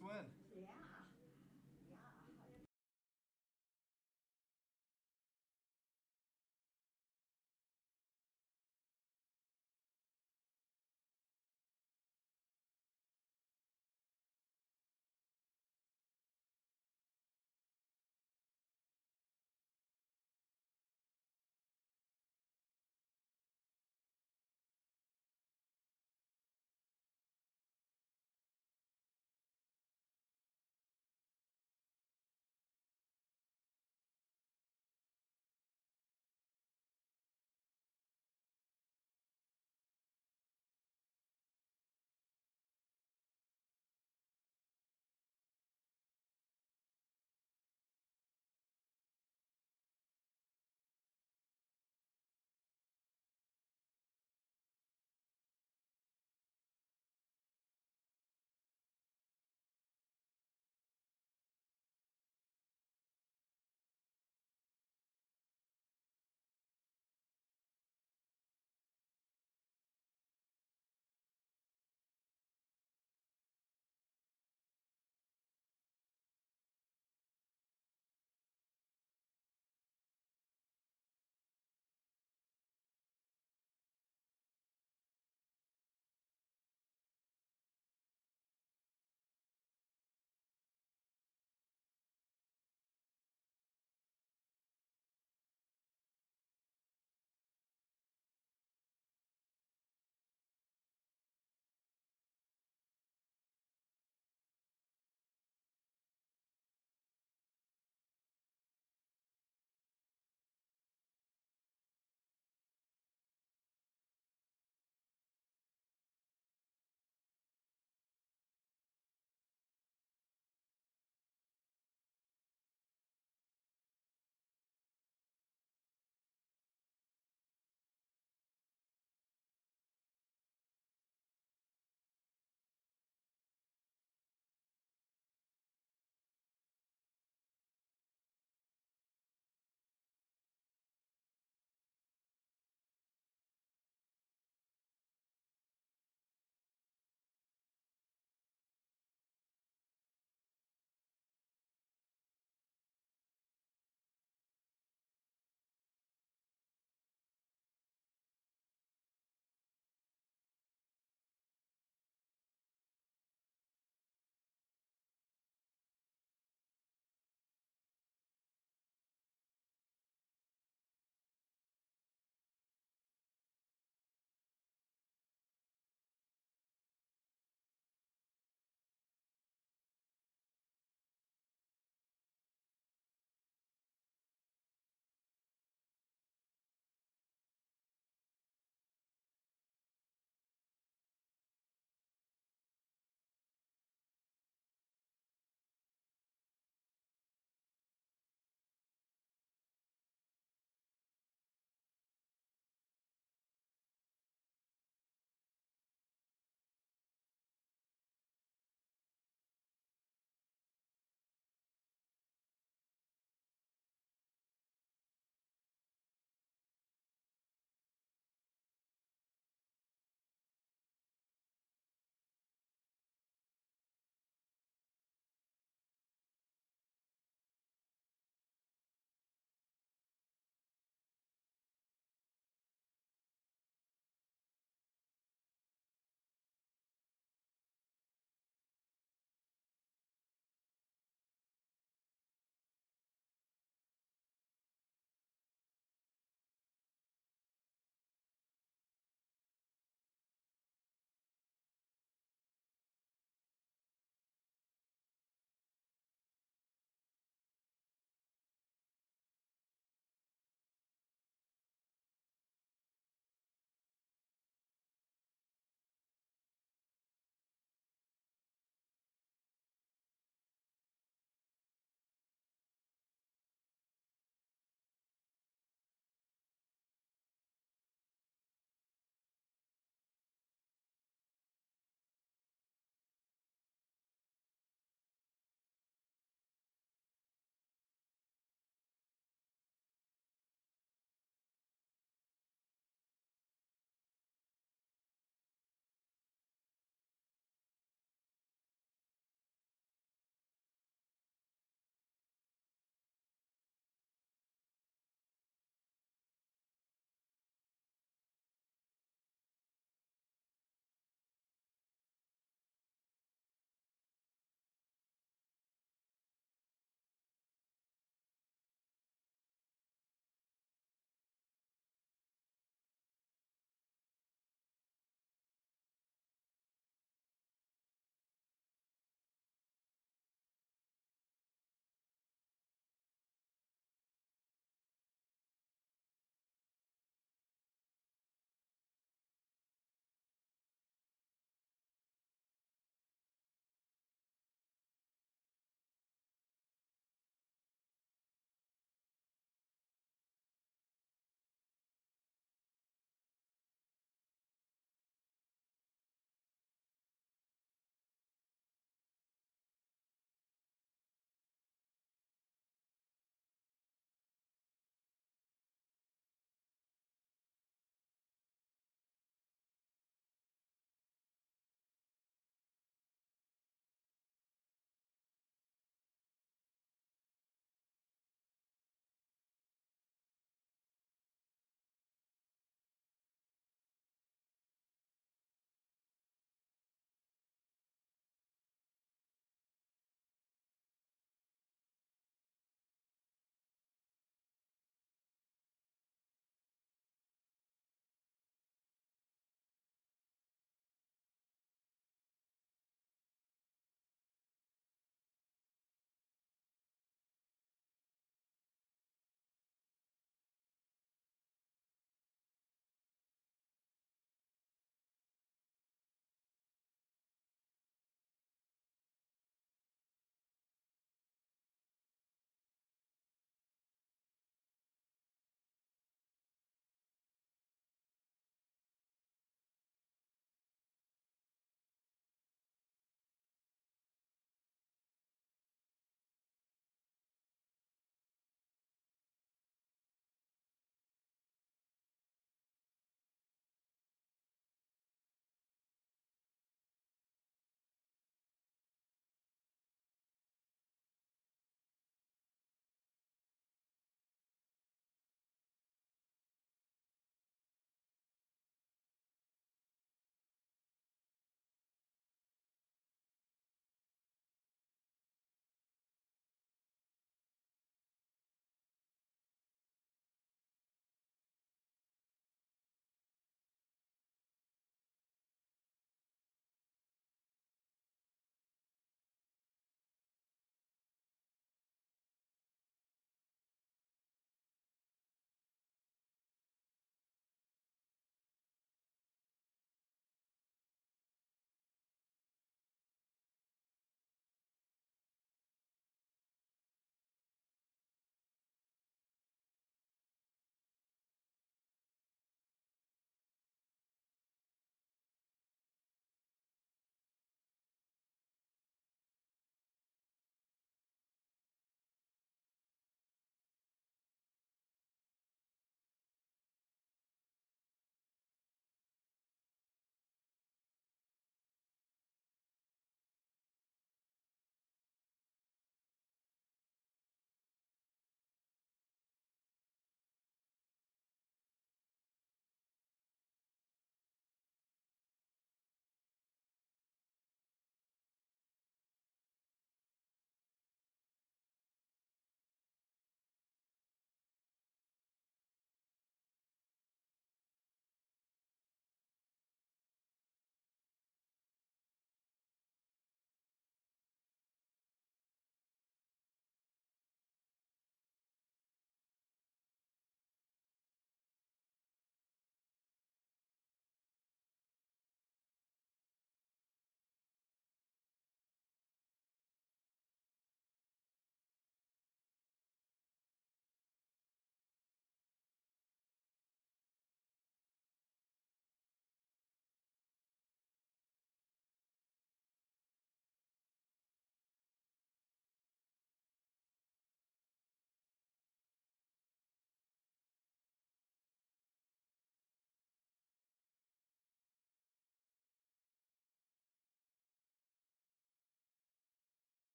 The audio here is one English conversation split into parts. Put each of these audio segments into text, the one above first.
nice win. Yeah.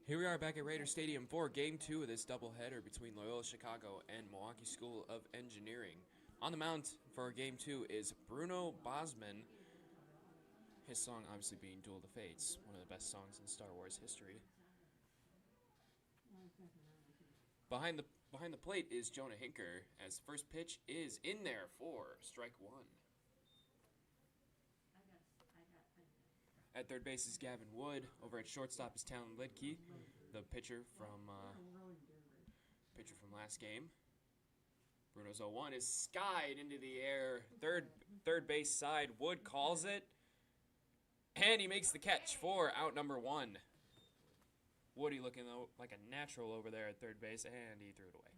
Here we are back at Raider Stadium for Game 2 of this doubleheader between Loyola Chicago and Milwaukee School of Engineering. On the mound for Game 2 is Bruno Bosman. His song obviously being Duel of the Fates, one of the best songs in Star Wars history. Behind the plate is Jonah Hinker, as the first pitch is in there for strike one. At third base is Gavin Wood. Over at shortstop is Talon Lidke, the pitcher from last game. Bruno's 0-1 is skied into the air. Third base side. Wood calls it, and he makes the catch for out number one. Woody looking like a natural over there at third base, and he threw it away.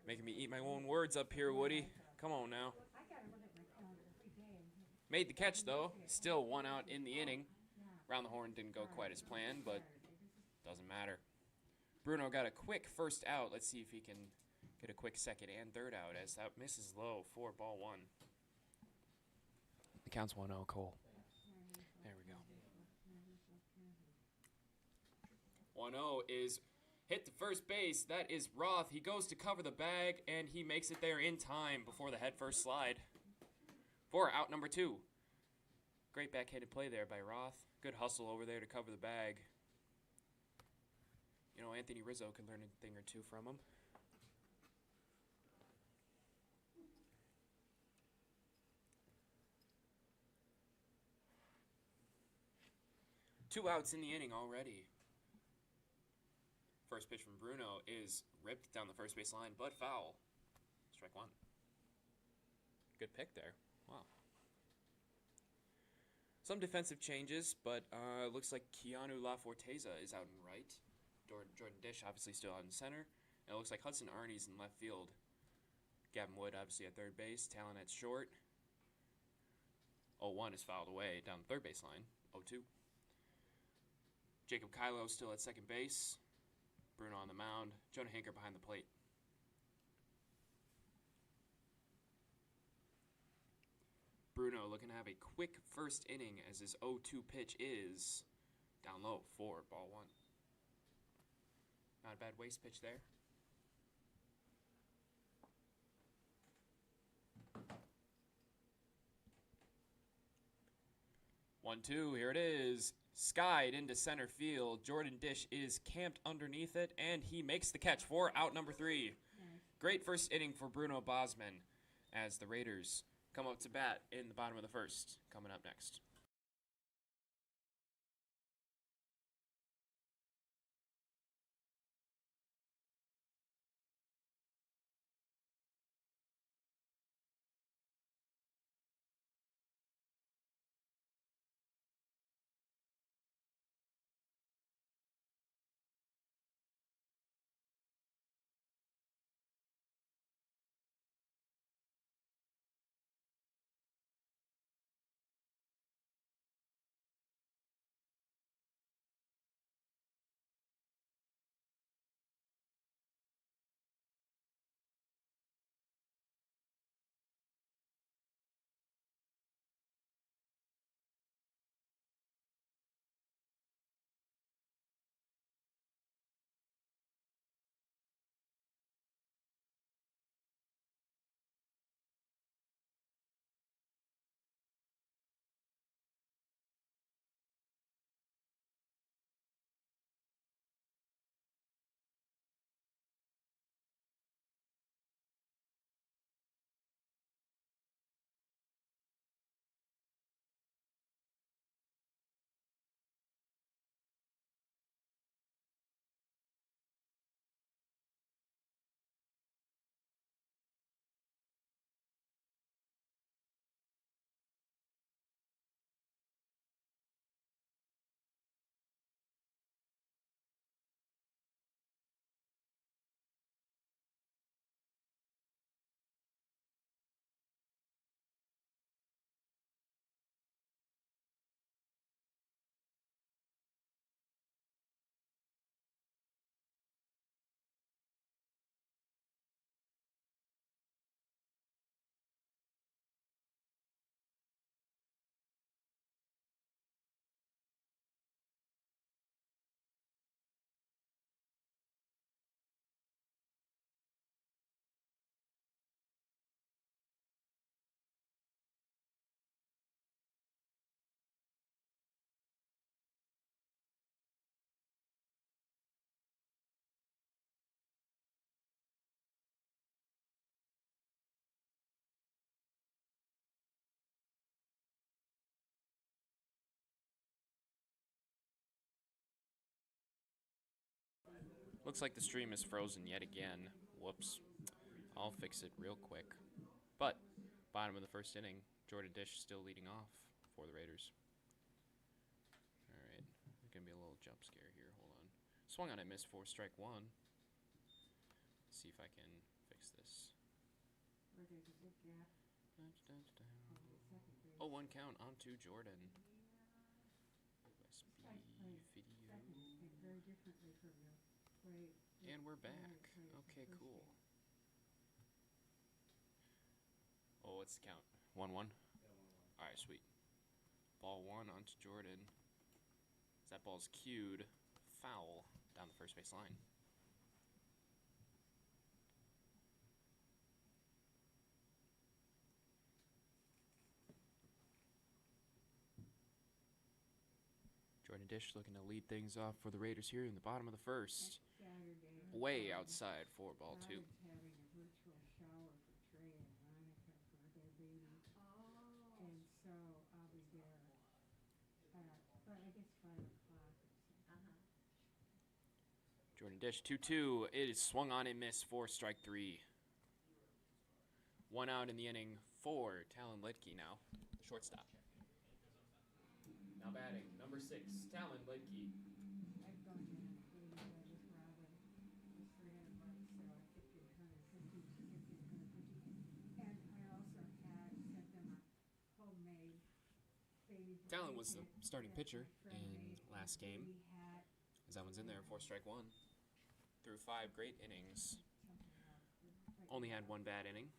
Making me eat my own words up here, Woody. Come on now. Made the catch, though. Still one out in the inning. Round the horn didn't go quite as planned, but doesn't matter. Bruno got a quick first out. Let's see if he can get a quick second and third out, as that misses low for ball one. The count's 1-0, Cole. There we go. 1-0 is hit to first base. That is Roth. He goes to cover the bag, and he makes it there in time before the head first slide for out number two. Great backhanded play there by Roth. Good hustle over there to cover the bag. You know, Anthony Rizzo could learn a thing or two from him. Two outs in the inning already. First pitch from Bruno is ripped down the first base line, but foul. Strike one. Good pick there. Wow. Some defensive changes, but looks like Keanu LaForteza is out in right. Jordan Dish obviously still out in center. And it looks like Hudson Arnie's in left field. Gavin Wood obviously at third base. Talon at short. 0-1 is fouled away down the third base line. 0-2. Jacob Kylo still at second base. Bruno on the mound. Jonah Hinker behind the plate. Bruno looking to have a quick first inning as his 0-2 pitch is down low for ball one. Not a bad waste pitch there. One-two, here it is. Skied into center field. Jordan Dish is camped underneath it, and he makes the catch for out number three. Great first inning for Bruno Bosman as the Raiders come up to bat in the bottom of the first. Coming up next. Looks like the stream is frozen yet again. Whoops. I'll fix it real quick. But, bottom of the first inning, Jordan Dish still leading off for the Raiders. Alright, there's going to be a little jump scare here. Hold on. Swung on it, missed for strike one. Let's see if I can fix this. Oh, one count onto Jordan. USB video. And we're back. Okay, cool. Oh, what's the count? 1-1? Alright, sweet. Ball one onto Jordan. That ball's cued. Foul down the first base line. Jordan Dish looking to lead things off for the Raiders here in the bottom of the first. Way outside for ball two. Jordan Dish 2-2. It is swung on and missed for strike three. One out in the inning for Talon Lidke now, shortstop. Now batting, number 6, Talon Lidke. Talon was the starting pitcher in last game, as that one's in there for strike one. Through 5 great innings. Only had one bad inning.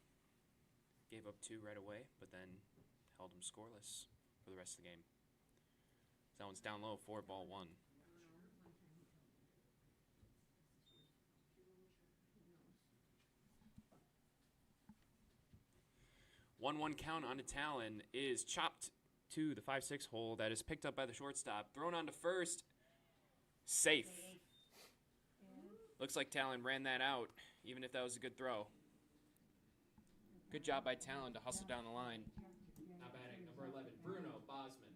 Gave up 2 right away, but then held him scoreless for the rest of the game. That one's down low for ball one. 1-1 count on to Talon is chopped to the 5-6 hole. That is picked up by the shortstop. Thrown on to first. Safe. Looks like Talon ran that out, even if that was a good throw. Good job by Talon to hustle down the line. Now batting, number 11, Bruno Bosman.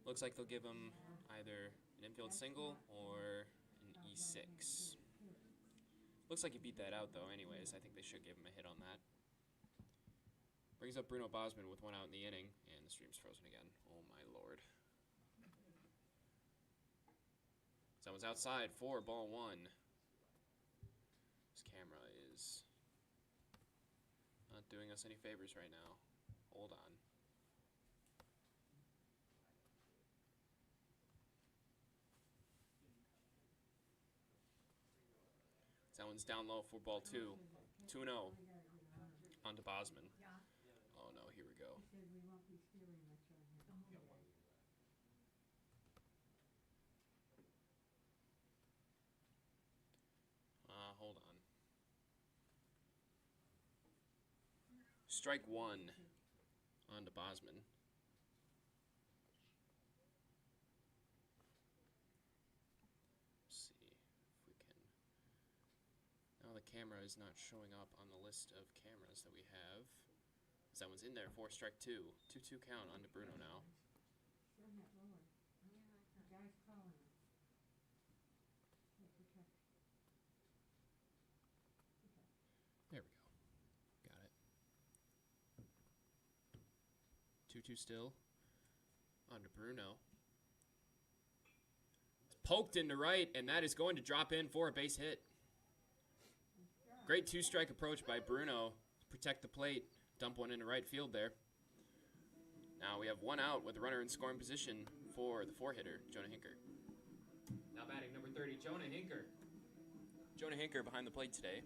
Looks like they'll give him either an infield single or an E6. Looks like he beat that out, though, anyways. I think they should give him a hit on that. Brings up Bruno Bosman with one out in the inning, and the stream's frozen again. Oh, my lord. That one's outside for ball one. This camera is not doing us any favors right now. Hold on. That one's down low for ball two. 2-0 onto Bosman. Oh no, here we go. Hold on. Strike one onto Bosman. Let's see if we can. Now the camera is not showing up on the list of cameras that we have. That one's in there for strike two. 2-2 count onto Bruno now. There we go. Got it. 2-2 still. On to Bruno. It's poked into right, and that is going to drop in for a base hit. Great two-strike approach by Bruno to protect the plate. Dump one into right field there. Now we have one out with a runner in scoring position for the 4-hitter, Jonah Hinker. Now batting number 30, Jonah Hinker. Jonah Hinker behind the plate today.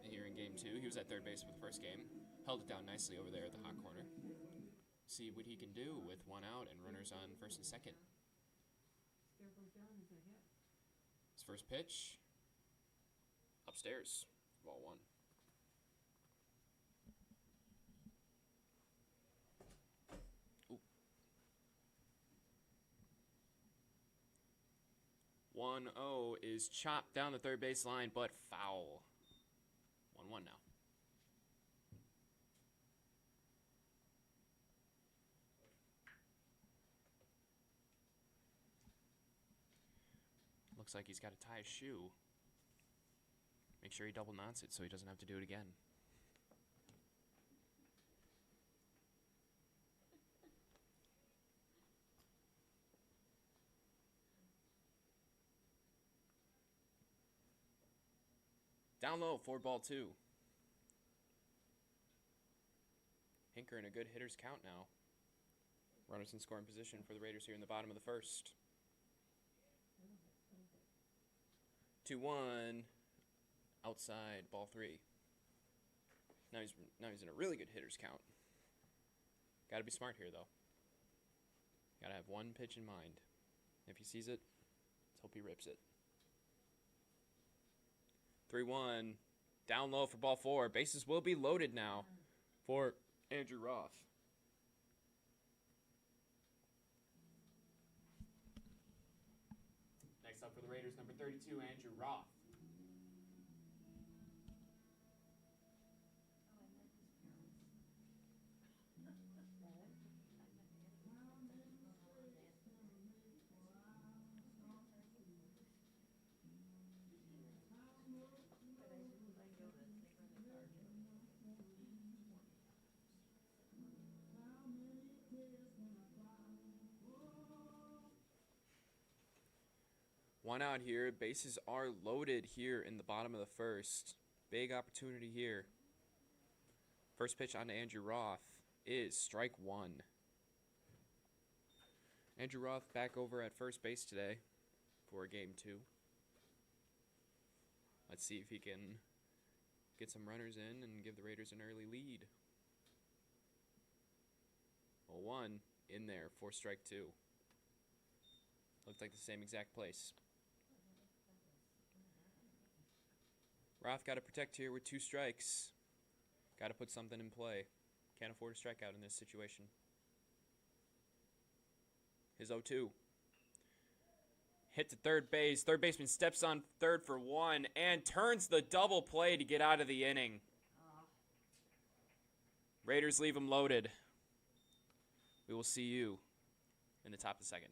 Here in game 2, he was at third base for the first game. Held it down nicely over there at the hot corner. See what he can do with one out and runners on first and second. His first pitch. Upstairs. Ball one. Ooh. 1-0 is chopped down the third base line, but foul. 1-1 now. Looks like he's got to tie his shoe. Make sure he double knots it so he doesn't have to do it again. Down low, 4-2. Hinker in a good hitter's count now. Runners in scoring position for the Raiders here in the bottom of the first. 2-1. Outside, ball 3. Now he's in a really good hitter's count. Got to be smart here, though. Got to have one pitch in mind. If he sees it, let's hope he rips it. 3-1. Down low for ball 4. Bases will be loaded now for Andrew Roth. Next up for the Raiders, number 32, Andrew Roth. One out here. Bases are loaded here in the bottom of the first. Big opportunity here. First pitch on to Andrew Roth is strike 1. Andrew Roth back over at first base today for game 2. Let's see if he can get some runners in and give the Raiders an early lead. 0-1 in there for strike 2. Looked like the same exact place. Roth got to protect here with 2 strikes. Got to put something in play. Can't afford a strikeout in this situation. His 0-2. Hit to third base. Third baseman steps on third for 1 and turns the double play to get out of the inning. Raiders leave him loaded. We will see you in the top of the second.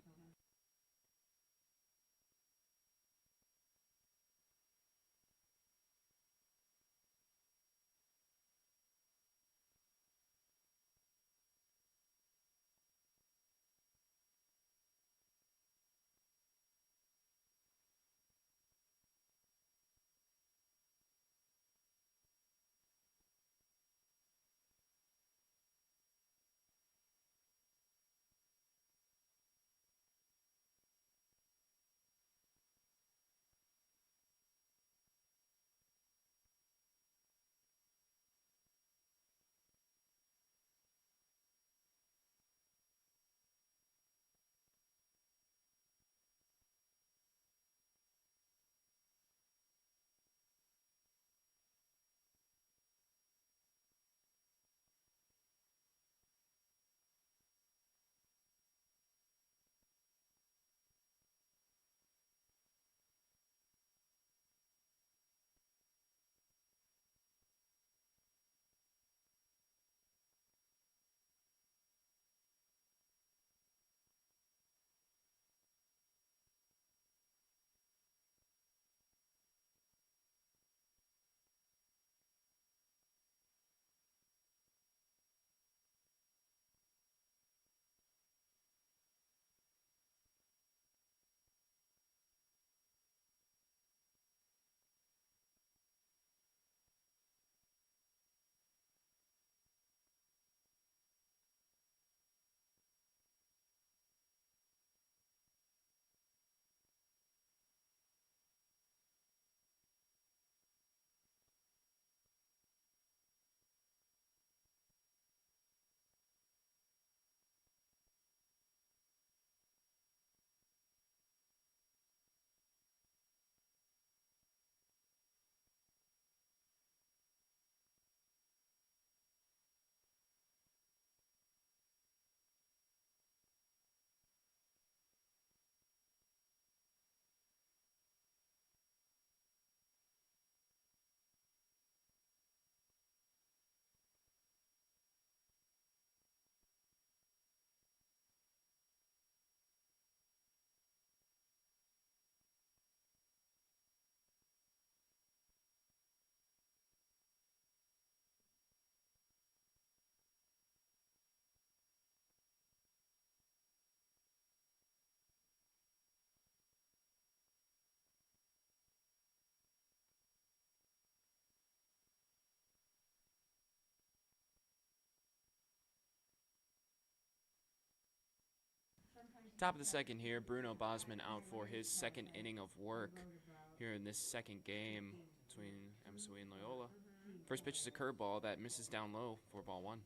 Top of the second here, Bruno Bosman out for his second inning of work here in this second game between MSOE and Loyola. First pitch is a curveball that misses down low for ball one.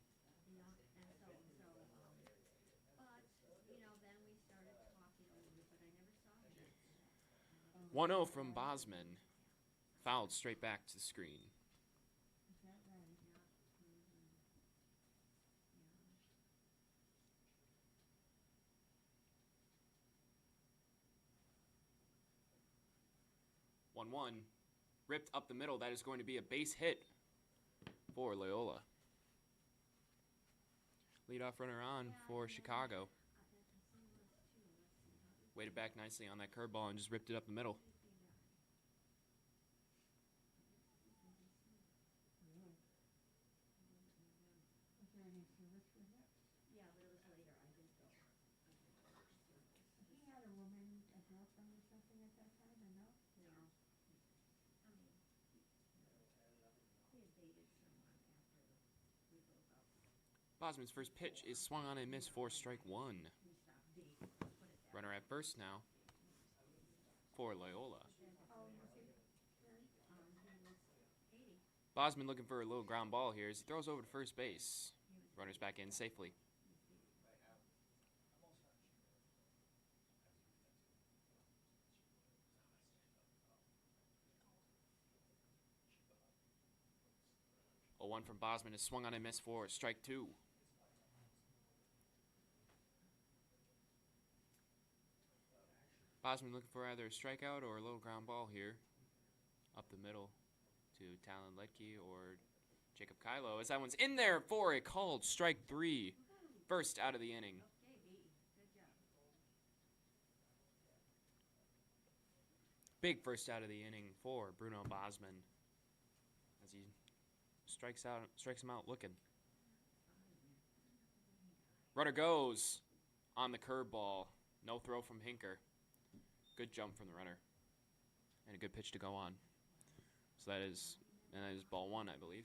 1-0 from Bosman. Fouled straight back to the screen. Is that right? 1-1. Ripped up the middle. That is going to be a base hit for Loyola. Leadoff runner on for Chicago. Waited back nicely on that curveball and just ripped it up the middle. Really? Was there any service for that? Yeah, but it was later. I did go. He had a woman, a girlfriend or something at that time, or no? No. I mean, he had dated someone after we broke up. Bosman's first pitch is swung on and missed for strike one. We stopped dating. Put it that way. Runner at first now for Loyola. How old was he? He was 80. Bosman looking for a little ground ball here as he throws over to first base. Runner's back in safely. A 1 from Bosman is swung on and missed for strike two. Bosman looking for either a strikeout or a little ground ball here. Up the middle to Talon Letke or Jacob Kylo, as that one's in there for a called strike three. First out of the inning. Okay, B. Good job. Big first out of the inning for Bruno Bosman as he strikes him out looking. Runner goes on the curveball. No throw from Hinker. Good jump from the runner. And a good pitch to go on. So that is ball one, I believe.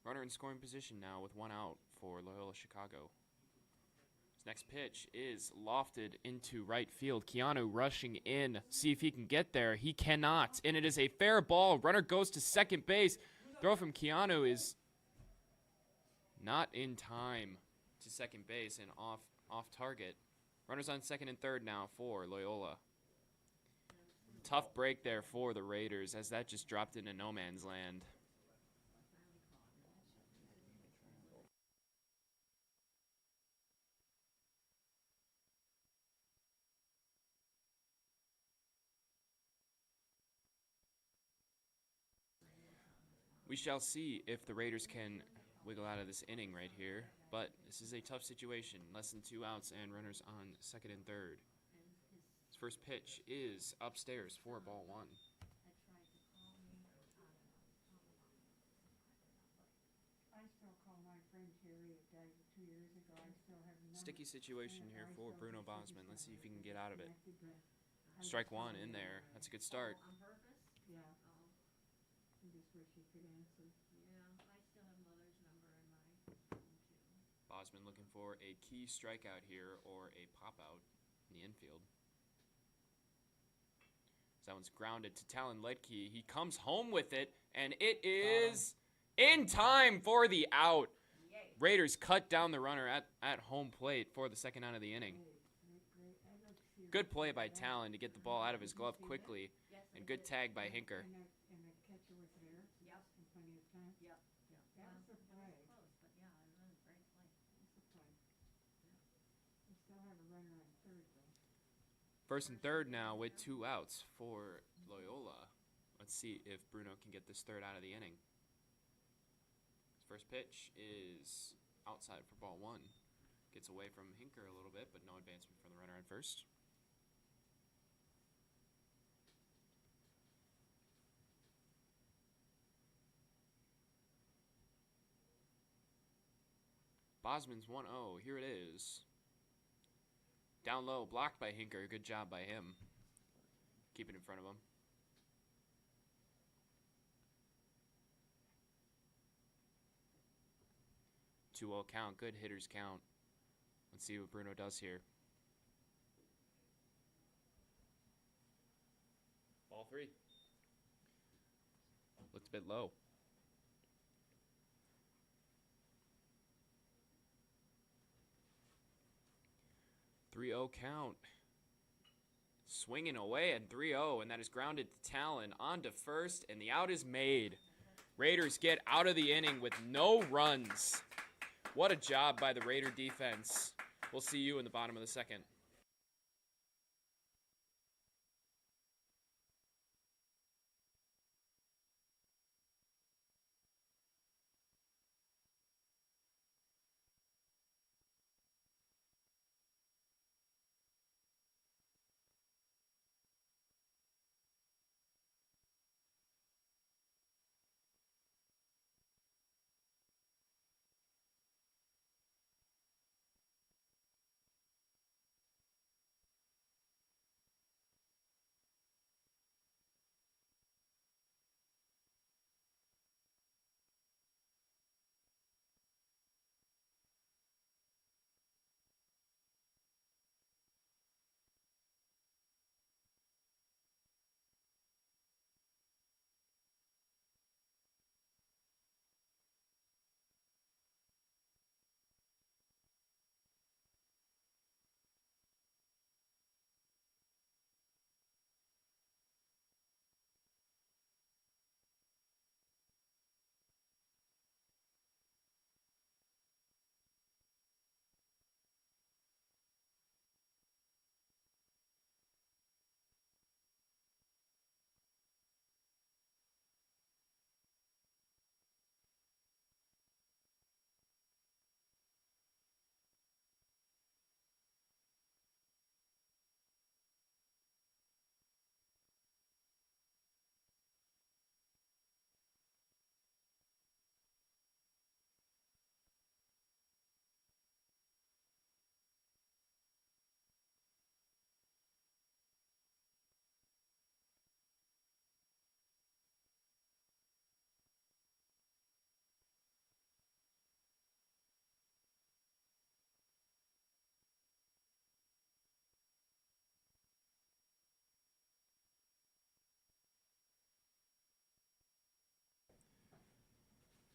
Runner in scoring position now with one out for Loyola Chicago. His next pitch is lofted into right field. Keanu rushing in. See if he can get there. He cannot. And it is a fair ball. Runner goes to second base. Throw from Keanu is not in time to second base and off target. Runners on second and third now for Loyola. Tough break there for the Raiders as that just dropped into no man's land. We shall see if the Raiders can wiggle out of this inning right here, but this is a tough situation. Less than 2 outs and runners on second and third. His first pitch is upstairs for ball one. I still call my friend Terry that died 2 years ago. I still have a number. Sticky situation here for Bruno Bosman. Let's see if he can get out of it. Connected, but Strike one in there. That's a good start. On purpose? yeah, Oh, I just wish he could answer. yeah. I still have Mother's number in my phone, too. Bosman looking for a key strikeout here or a pop-out in the infield. That one's grounded to Talon Letke. He comes home with it, and it is in time for the out. Yay. Raiders cut down the runner at home plate for the second out of the inning. Great. I'd like to see Good play by Talon to get the ball out of his glove quickly, Yes, and I good did. tag by Hinker. And the catcher was there Yep. in plenty of time. Yep. That was a It play. was close, but yeah, it was a great play. That's a play. We still have a runner on third, though. First and third now with 2 outs for Loyola. Let's see if Bruno can get this third out of the inning. His first pitch is outside for ball one. Gets away from Hinker a little bit, but no advancement from the runner at first. Bosman's 1-0. Here it is. Down low, blocked by Hinker. Good job by him. Keep it in front of him. 2-0 count. Good hitters count. Let's see what Bruno does here. Ball 3. Looked a bit low. 3-0 count. Swinging away at 3-0, and that is grounded to Talon onto first, and the out is made. Raiders get out of the inning with no runs. What a job by the Raider defense. We'll see you in the bottom of the second.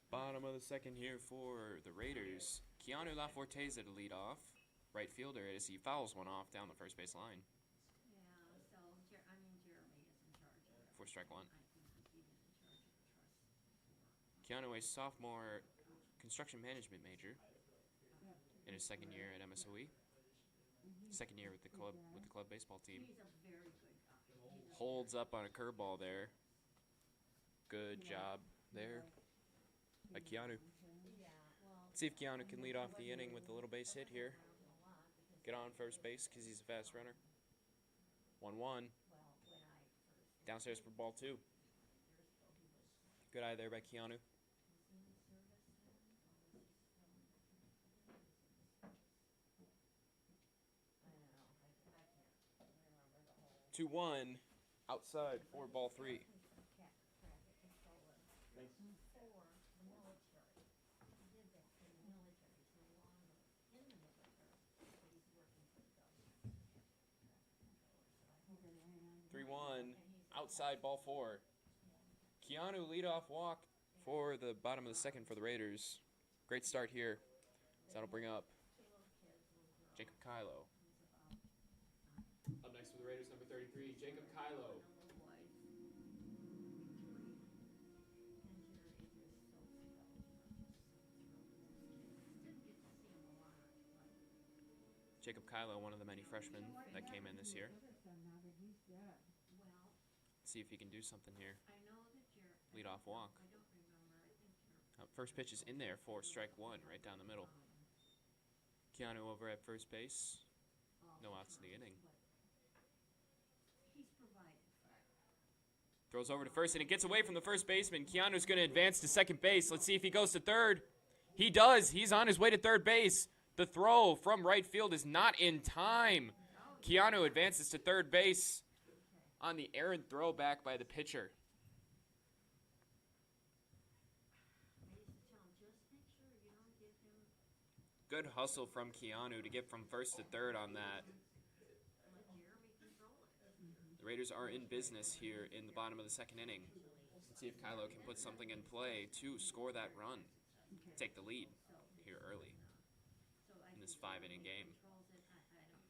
Bottom of the second here for the Raiders. Keanu Laforte is at the leadoff. Right fielder as he fouls one off down the first base line. Yeah, so, Jeremy is in charge of it. 4 strike 1. I think he's been in charge of the trust for. Keanu, a sophomore construction management major in his second year at MSOE. Second year with the club baseball team. He's a very good guy. Holds up on a curveball there. Good job there by Keanu. Yeah, well. Let's see if Keanu can lead off the inning with a little base hit here. Get on first base because he's a fast runner. 1-1. Well, when I first. Downstairs for ball 2. Years ago, he was. Good eye there by Keanu. Was he in the service then? Or was he still in the. I think he was in the service. I don't know. I can't remember the whole. 2-1. Outside for ball 3. Crack it just so Thanks. for the military. He did that for the military. He's no longer in the military, but he's working for the government. Traffic controller, so I hope. 3-1. Outside ball 4. Keanu leadoff walk for the bottom of the second for the Raiders. Great start here. So that'll bring up Jacob Kylo. Up next for the Raiders, number 33, Jacob Kylo. Jacob Kylo, one of the many freshmen that came in this year. See if he can do something here. Lead off walk. First pitch is in there for strike 1, right down the middle. Keanu over at first base. No outs in the inning. Throws over to first, and it gets away from the first baseman. Keanu's going to advance to second base. Let's see if he goes to third. He does. He's on his way to third base. The throw from right field is not in time. Keanu advances to third base on the errant throw back by the pitcher. I used to tell him, just make sure you don't give him Good hustle from Keanu to get from first to third on that. Let Jeremy control it. The Raiders are in business here in the bottom of the second inning. Let's see if Kylo can put something in play to score that run. Okay. Take the lead here early So I in this think 5-inning game. controls it. I don't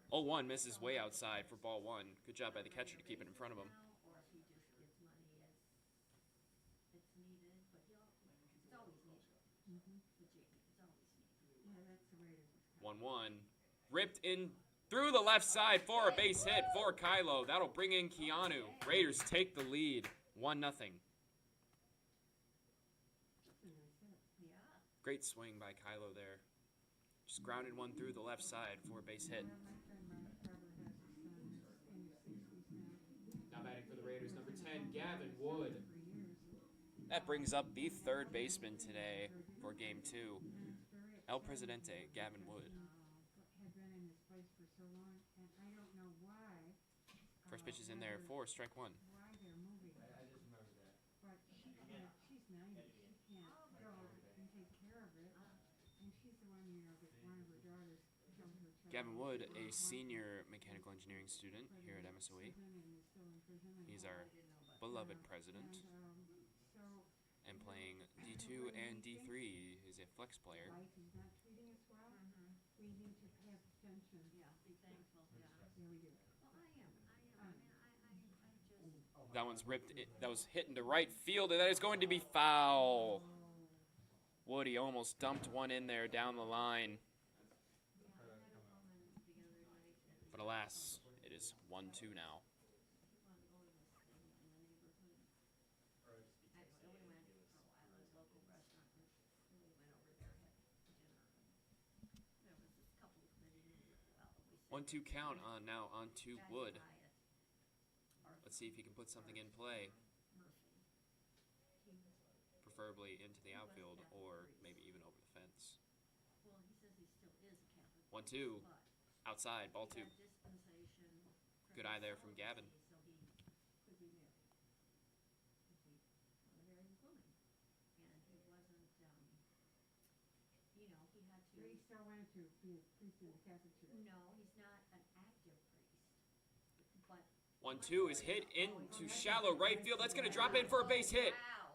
remember. 0-1 misses way outside for ball one. Good job by the catcher to keep it in front of him. Or if he just gets money as it's needed, but it's always needed with Jamie. It's always needed. Yeah, that's the Raiders. 1-1. Ripped in through the left side for a base hit for Kylo. That'll bring in Keanu. Raiders take the lead. 1-0. Yeah. Great swing by Kylo there. Just grounded one through the left side for a base hit. My friend Robert has a son that's in his 60s now. Now batting for the Raiders, number 10, Gavin Wood. For years. That brings up the third baseman today for Game 2. And it's very El upsetting Presidente, Gavin Wood. had been in this place for so long, and I don't know why. First pitch is in there for strike one. Why they're moving. I just remember that. But she's 90. She can't go and take care of it. And she's the one, that one of her daughters killed her child. Gavin Wood, a senior mechanical engineering student here at MSOE. Prison and is still in prison. And He's our beloved president so and playing D2 and D3. He's a flex player. life is not treating us well. We need to pay attention. Yeah, be thankful, yeah. Yeah, we do. Well, I am. I just. That one's ripped. That was hit into right field, and that is going to be foul. Woody almost dumped one in there down the line. But alas, it is 1-2 now. One two count on now on to Wood. Let's see if he can put something in play, preferably into the outfield or maybe even over the fence. Well, he says he still is a Catholic. 1-2 But outside, ball two. that dispensation Good eye there from Gavin. so he could be married. He married in Blooming. And he wasn't, he had But to. he still wanted to be a priest in the Catholic Church. No, he's not an active priest. But 1-2 is hit into shallow right field. That's going to drop in for a base hit. wow.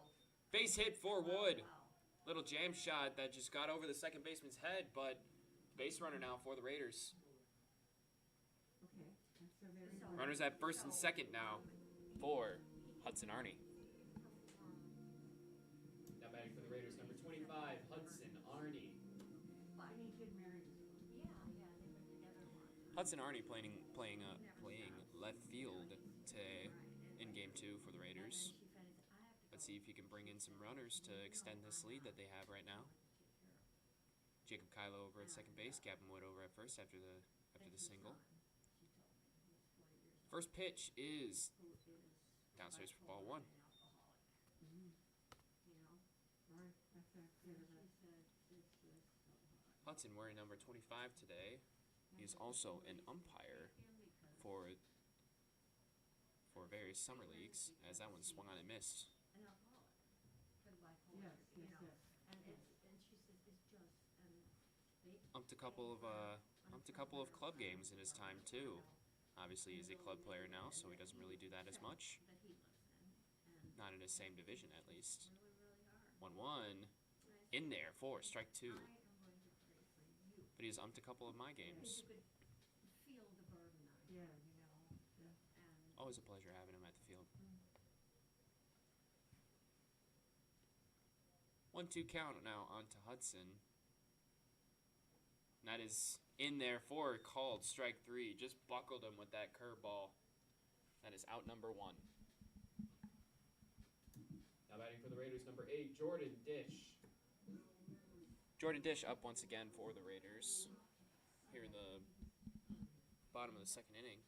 Base hit for Wood. Wow. Little jam shot that just got over the second baseman's head, but base runner now for the Raiders. Okay. And so there's Runners at first and second now for Hudson Arney. Now batting for the Raiders, number 25, Hudson Arney. But and he did marry this one. yeah, they've been together a long time. Hudson Arney playing left field today in Game 2 for the Raiders. She finished, I have to Let's see if he can bring in some runners to extend this lead that they have right now. Jacob Kylo over at second base, Gavin Wood over at first after the single. First pitch is downstairs for ball one. Right. That's a good of it. Hudson wearing number 25 today. He is also an umpire for various summer leagues, as that one swung on and missed. An alcoholic for the bipolar, Yes, yes, yes. And she says it's just, and they. Umped a couple of club games in his time too. Obviously, he's a club player now, so he doesn't really do that as much. That he lives in, and Not in his same division, at least. really, really hard. 1-1 in there for strike two. I am going to pray for you. But he's umped a couple of my games. You could feel the burden on you, Yeah. and Always a pleasure having him at the field. 1-2 count now on to Hudson. And that is in there for called strike three. Just buckled him with that curveball. That is out number one. Now batting for the Raiders, number 8, Jordan Dish. Jordan Dish up once again for the Raiders here in the bottom of the second inning.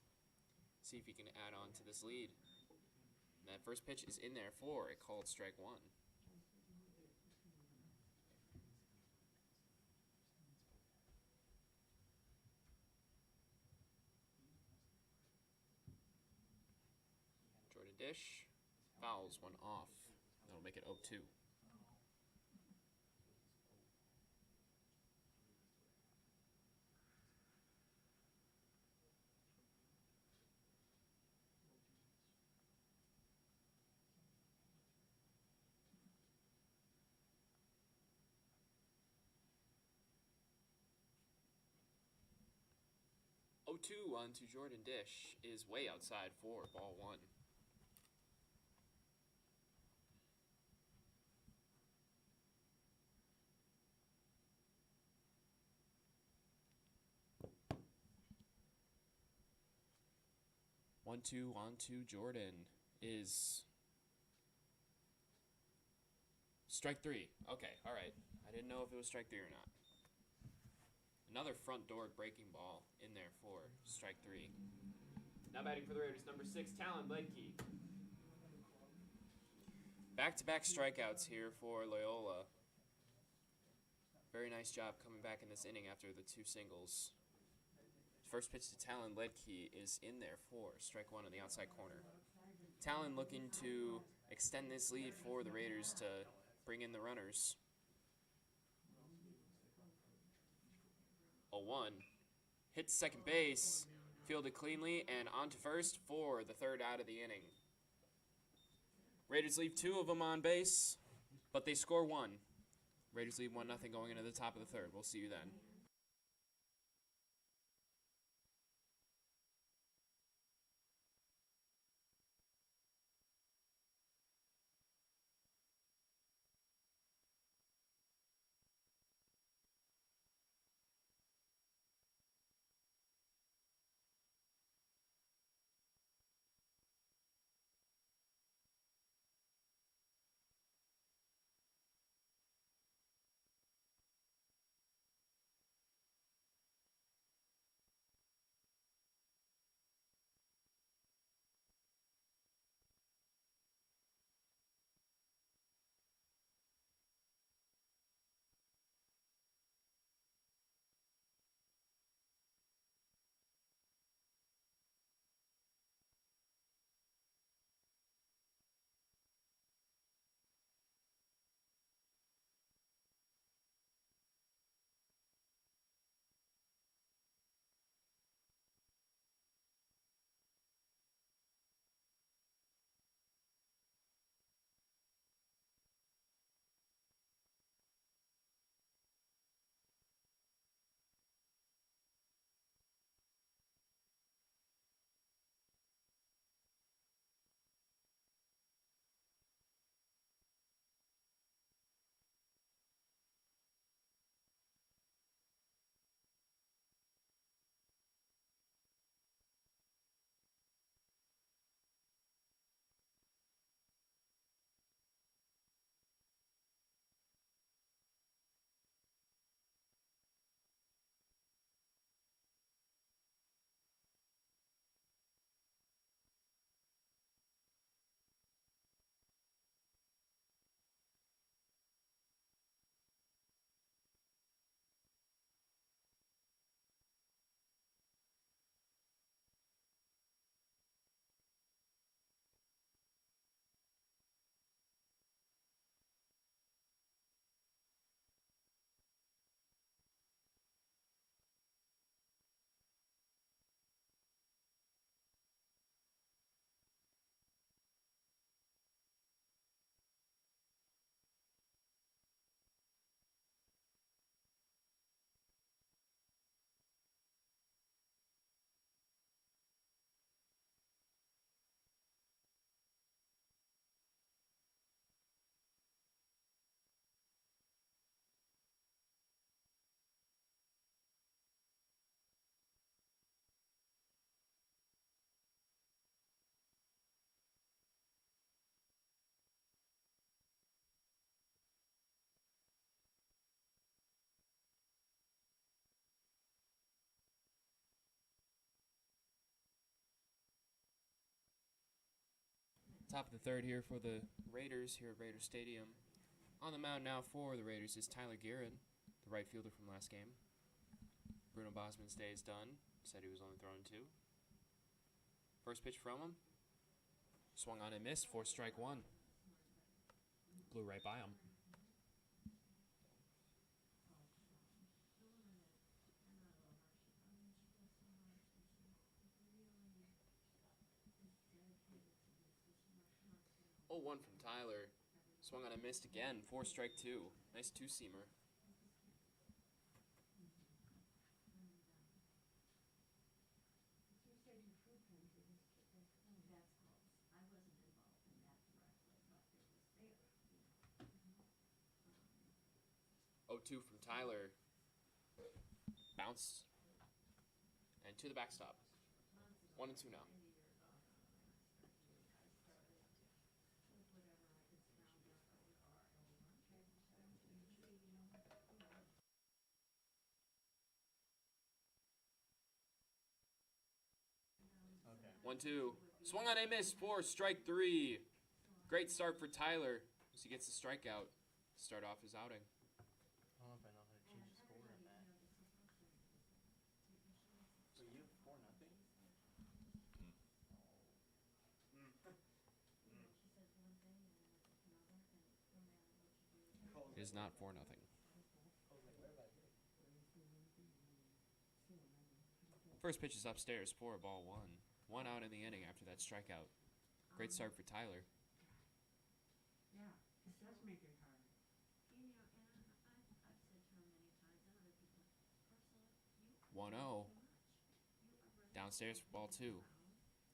See if he can add on to this lead. And that first pitch is in there for a called strike one. Jordan Dish fouls one off. That'll make it 0-2. 0-2 onto Jordan Dish is way outside for ball one. One, two, onto Jordan is strike three. Okay, all right. I didn't know if it was strike three or not. Another front door breaking ball in there for strike three. Now batting for the Raiders, number 6, Talon Ledke. Back-to-back strikeouts here for Loyola. Very nice job coming back in this inning after the 2 singles. First pitch to Talon Ledke is in there for strike one on the outside corner. Talon looking to extend this lead for the Raiders to bring in the runners. 0-1. Hit second base, fielded cleanly, and on to first for the third out of the inning. Raiders leave 2 of them on base, but they score 1. Raiders lead 1-0 going into the top of the third. We'll see you then. Top of the third here for the Raiders here at Raider Stadium. On the mound now for the Raiders is Tyler Guerin, the right fielder from last game. Bruno Bosman's day is done. Said he was only throwing 2. First pitch from him. Swung on and missed for strike 1. Blew right by him. Oh, 1 from Tyler. Swung on and missed again for strike 2. Nice 2-seamer. 0-2 from Tyler. Bounce. And to the backstop. 1-2 now. 1-2. Swung on a miss for strike 3. Great start for Tyler as he gets the strikeout to start off his outing. I don't know if I know how to change the score on that. So you have 4-0? It is not 4-0. First pitch is upstairs for ball 1. 1 out in the inning after that strikeout. Great start for Tyler. Yeah, it does make it hard. You know, and I've said to her many times, and other people, Ursula, you 1-0. too much. Downstairs for ball 2.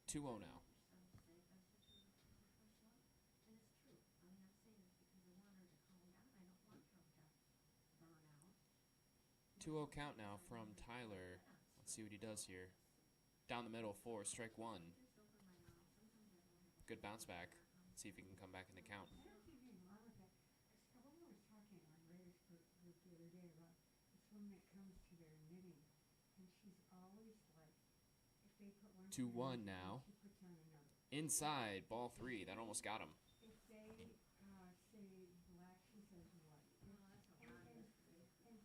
2-0 now. I said to her, Ursula, and it's true. I mean, I'm saying this because I want her to calm down. I don't want her to burn out. 2-0 count now from Tyler. Let's see what he does here. Down the middle for strike 1. Good bounce back. Let's see if he can come back in the count. I don't see anything wrong with that. Loyola was talking on Raiders group the other day about this woman that comes to their knitting, and she's always like, if they put one 2-1 now. she puts on another. Inside, ball 3. That almost got him. If they say black, she says white. And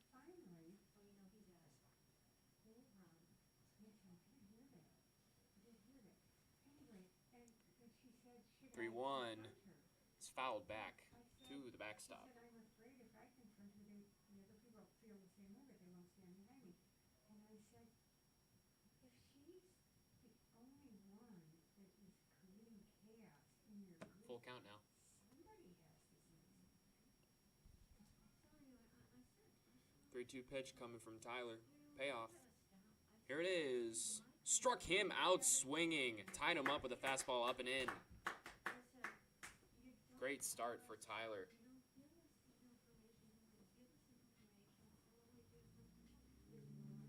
finally, hold on. Yes, I did hear that. Anyway, and she said, should 3-1. I confront her? It's fouled back I said, to the backstop. She said, I'm afraid if I confront her, the other people feel the same way, but they won't stand behind me. And I said, if she's the only one that is creating chaos in your group, Full count now. somebody has to say something. So anyway, I said, Ursula, 3-2 pitch coming from Tyler. Payoff. you gotta stop. Here it is. Struck him out swinging. Tied him up with a fastball up and in. I said, you don't Great start for Tyler. give us the information.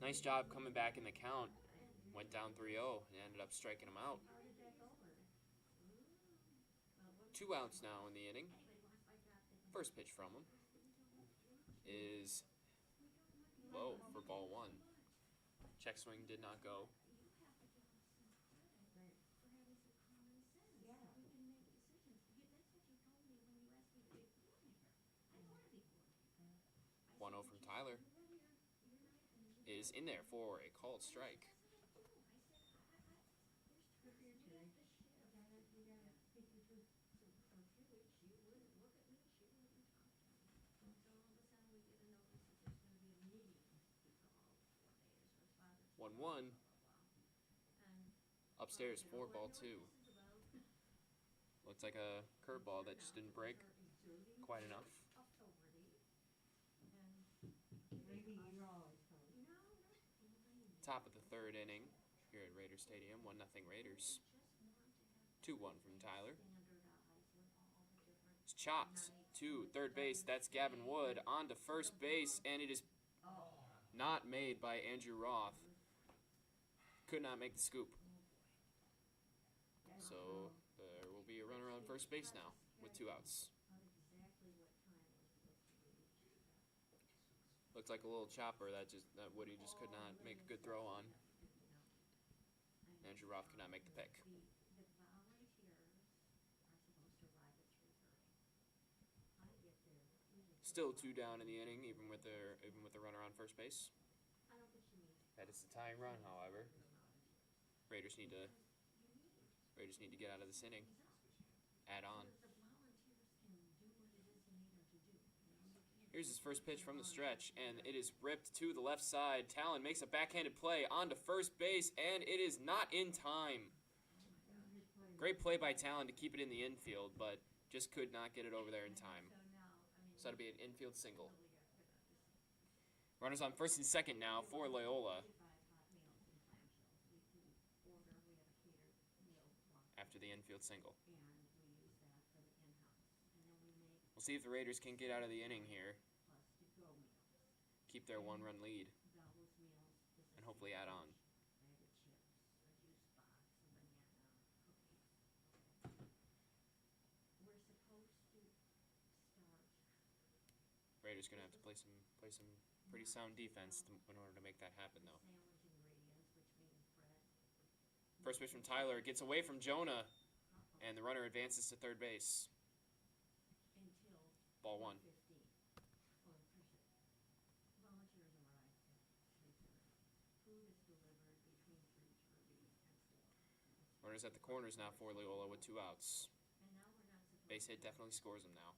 Nice job coming back in the count. Went down 3-0 and ended up striking him out. How did that go over? 2 outs now in the inning. First pitch from him is low for ball 1. Check swing did not go. Right. Yeah. 1-0 from Tyler is in there for a called strike. Good for you, Terry. You gotta speak your truth. One one. Upstairs for ball 2. Looks like a curveball that just didn't break quite enough. Maybe you always told. Top of the 3rd inning here at Raider Stadium. 1-0 Raiders. 2-1 from Tyler. It's chopped to third base. That's Gavin Wood. On to first base, and it is not made by Andrew Roth. Could not make the scoop. So there will be a runner on first base now with 2 outs. Looks like a little chopper that Woody just could not make a good throw on. Andrew Roth could not make the pick. Still 2 down in the inning, even with the runner on first base. That is the tying run, however. Raiders need to get out of this inning. Add on. Here's his first pitch from the stretch, and it is ripped to the left side. Talon makes a backhanded play onto first base, and it is not in time. Great play by Talon to keep it in the infield, but just could not get it over there in time. So that'll be an infield single. Runners on first and second now for Loyola. After the infield single. We'll see if the Raiders can get out of the inning here, plus to-go meals. keep their one-run lead, Those meals, this is and hopefully add on. bag of chips, a juice box, a banana, cookies. Okay. We're supposed to start Raiders gonna have to play some pretty sound defense in order to make that happen, though. sandwich ingredients, which means bread. First pitch from Tyler gets away from Jonah, and the runner advances to third base. Until Ball one. 15. Oh, appreciate it. Volunteers arrive at 3:30. Food is delivered between 3:30 and 4. Runners at the corners now for Loyola with 2 outs. And now we're not supposed Base hit to definitely scores him now.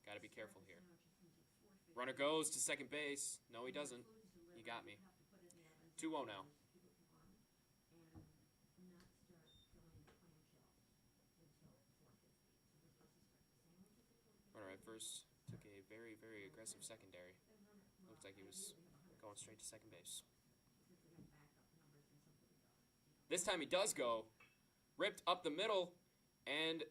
Gotta be careful here. sandwiches until 4:50. Runner goes to second base. No, he When the doesn't. food's You delivered, got me. you have to put it in the oven 2-0 for now. hours to keep it warm, and not start filling the clamshells until 4:50. So we're supposed to start the sandwiches at 4:50. Runner at first took a very aggressive secondary. Then runner- well, Looked like he was ideally, we have 100 going straight to second base. Because we're gonna back up numbers and somebody goes. This time he does go. Ripped up the middle, and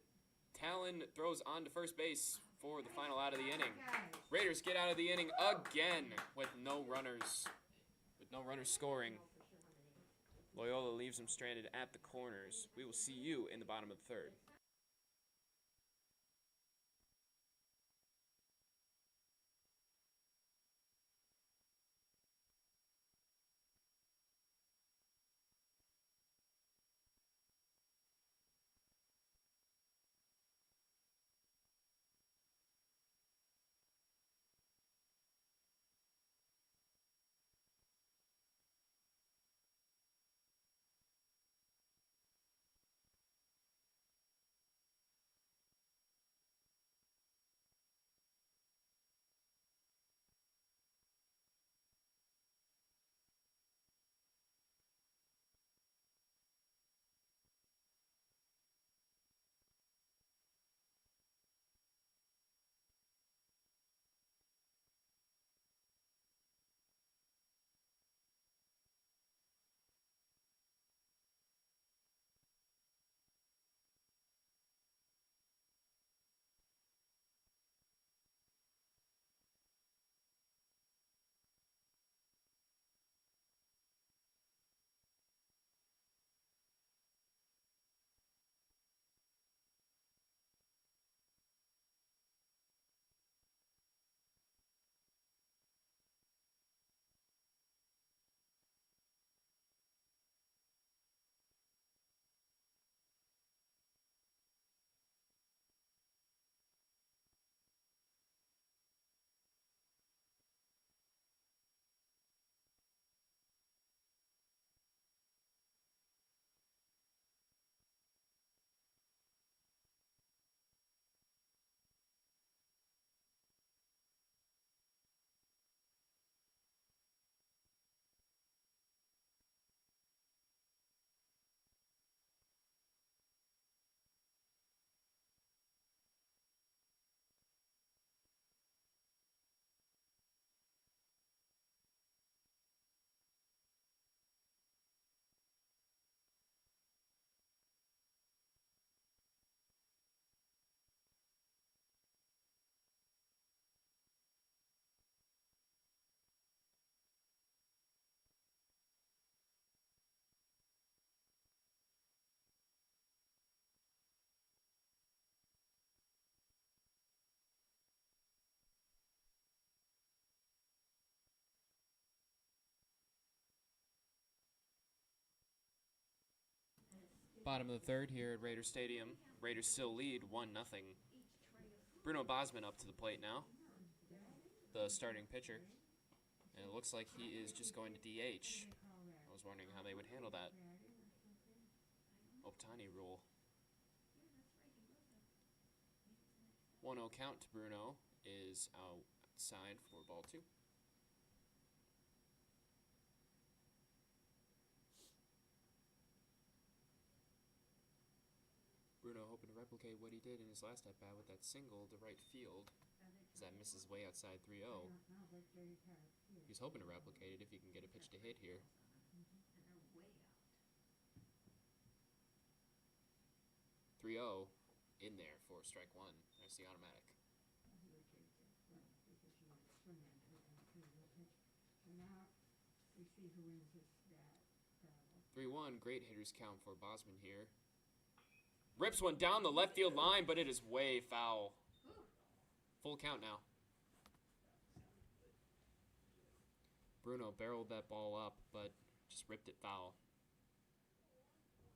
Talon throws on to first base for the final out of the inning. Guys, Raiders get out of the inning again with no runners. With no runners scoring. know for sure how many. Loyola leaves him stranded at the corners. We will see you in the bottom of the third. Bottom of the third here at Raiders Stadium. Raiders still lead 1-0. Bruno Bosman up to the plate now. The starting pitcher. And it looks like he is just going to DH. I was wondering how they would handle that Ohtani rule. 1-0 count to Bruno is outside for ball 2. Bruno hoping to replicate what he did in his last at-bat with that single to right field, as that misses way outside 3-0. He's hoping to replicate it if he can get a pitch to hit here. And they're way out. 3-0 in there for strike 1. There's the automatic. he would take it, well, because he would swing into it and threw the pitch. So now we see who wins this battle. 3-1. Great hitters count for Bosman here. Rips one down the left field line, but it is way foul. Full count now. Bruno barreled that ball up, but just ripped it foul.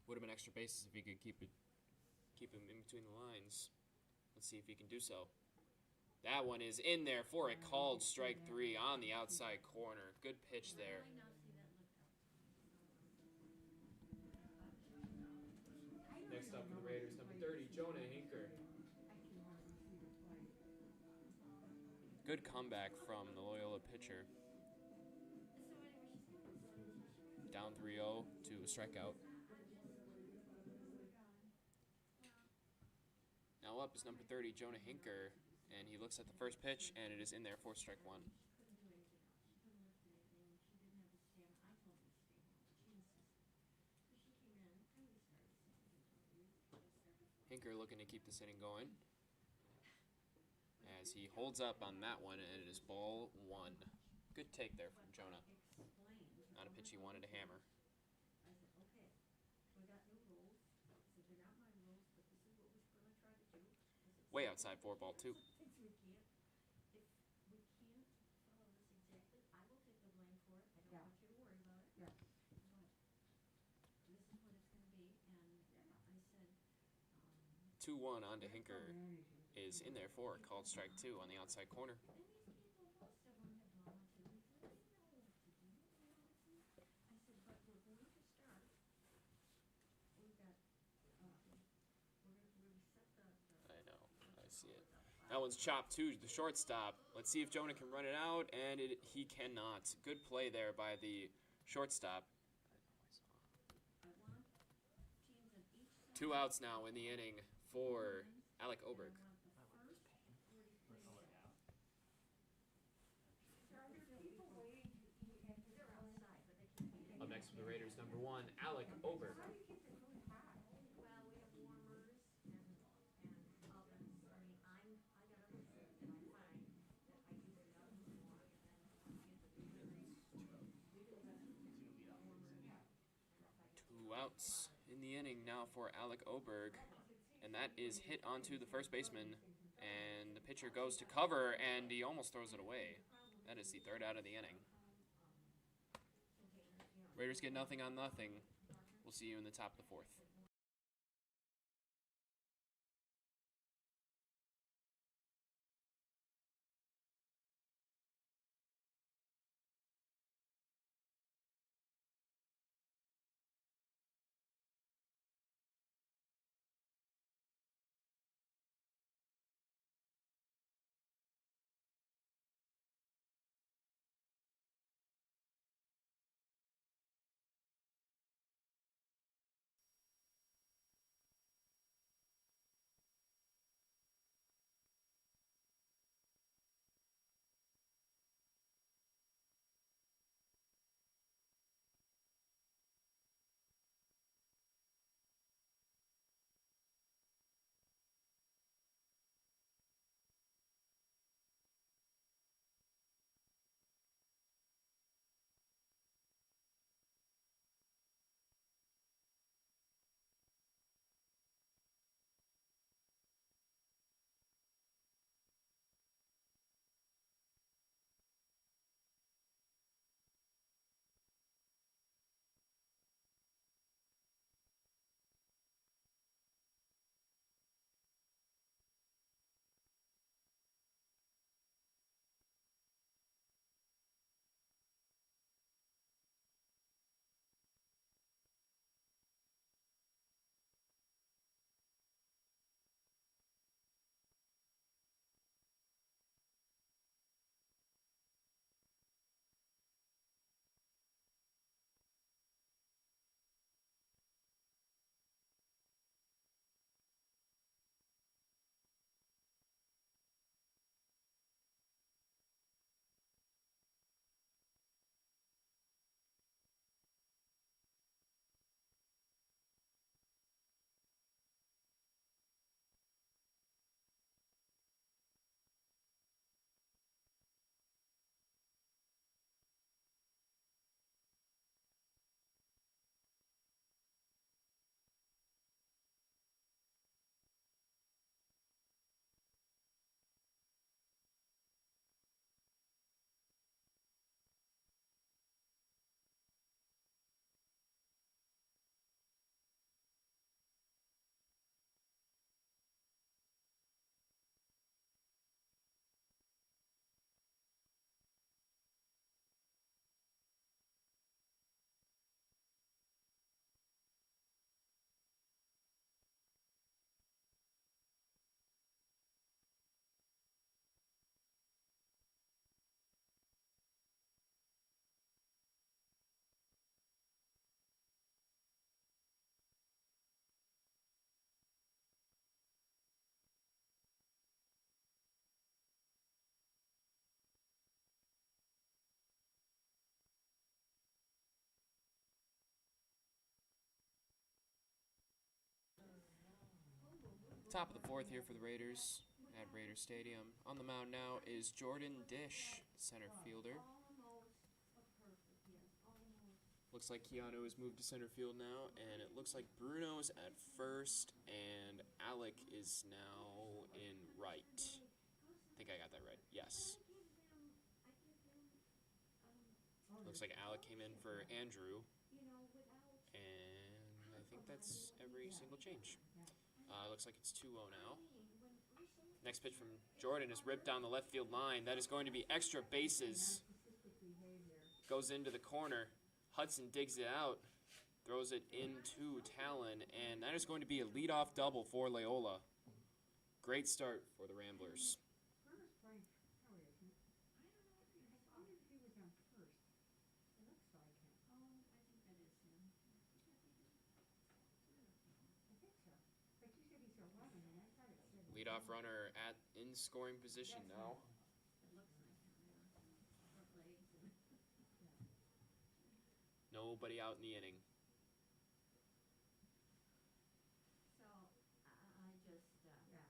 Would have been extra bases if he could keep him in between the lines. Let's see if he can do so. That one is in there for a called strike 3 on the outside corner. Good pitch there. I now see that looked out. Next up for the Raiders, number 30, Jonah Hinker. Good comeback from the Loyola pitcher. Down 3-0 to a strikeout. Now up is number 30, Jonah Hinker, and he looks at the first pitch, and it is in there for strike 1. Hinker looking to keep this inning going as he holds up on that one, and it is ball 1. Good take there from Jonah. Not a pitch he wanted to hammer. I said, okay, we got new rules. I said, they're not my rules, but this is what we're gonna try to do. Way outside for ball 2. If we can't follow this exactly, I will take the blame for it. I don't want you to worry about it. Yeah. But this is what it's gonna be, and I said, 2-1 onto Hinker is in there for a called strike 2 on the outside corner. and these people, most of them have gone to, they know what to do. I said, but we're going to start. We've got, we're gonna set the. I know, I see it. That one's chopped to the shortstop. Let's see if Jonah can run it out, and he cannot. Good play there by the shortstop. I want teams on each side. 2 outs now in the inning for Alec Oberg. Up next for the Raiders, number 1, Alec Oberg. How do you keep the food hot? Well, we have warmers and ovens. I mean, I got ovens and I find that I use the ovens more and then we get the deliveries. We do the warmer. 2 outs in the inning now for Alec Oberg, and that is hit onto the first baseman, and the pitcher goes to cover, and he almost throws it away. That is the 3rd out of the inning. Raiders get 0-0. We'll see you in the top of the 4th. Top of the fourth here for the Raiders at Raider Stadium. On the mound now is Jordan Dish, center fielder. Almost a perfect, yes, almost. Looks like Keanu has moved to center field now, and it looks like Bruno's at first, and Alec is now in right. I think I got that right. Yes. Looks like Alec came in for Andrew, and I think that's every single change. Looks like it's 2-0 now. Next pitch from Jordan is ripped down the left field line. That is going to be extra bases. Goes into the corner. Hudson digs it out. Throws it into Talon. And that is going to be a leadoff double for Loyola. Great start for the Ramblers. Bruno's playing Kelly, isn't it? I wonder if he was on first. It looks like him. Oh, I think that is him. I think so. But you said he's 11, and I thought it said. Leadoff runner in scoring position now. It looks like him, yeah. Short legs and. Nobody out in the inning. So, I just, Yeah.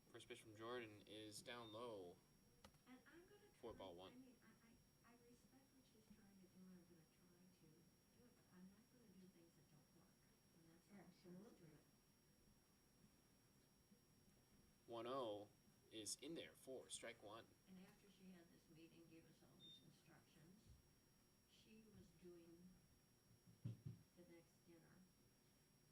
First pitch from Jordan is down low. and I'm gonna try. 4-1. I mean, I respect what she's trying to do, and I'm gonna try to do it, but I'm not gonna do things that don't work, and that's all there is to Absolutely. it. 1-0 is in there for strike one. And after she had this meeting, gave us all these instructions, she was doing the next dinner. Oh.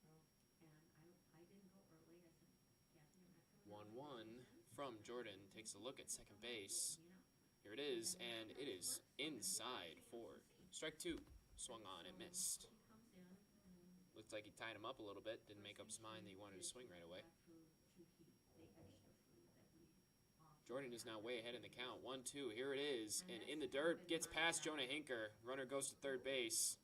And I didn't go early, I said, Kathy, I'm not coming early. 1-1 from Jordan. Takes a look at second base. You know? Here it is, and it is inside for strike two. Swung on and missed. He comes in and. Looked like he tied him up a little bit. Didn't make up his mind that he wanted to swing right away. Food to heat, the extra food that we offer. Jordan is now way ahead in the count. 1-2. Here it is, and in the dirt, gets past Jonah Hinker. Runner goes to third base.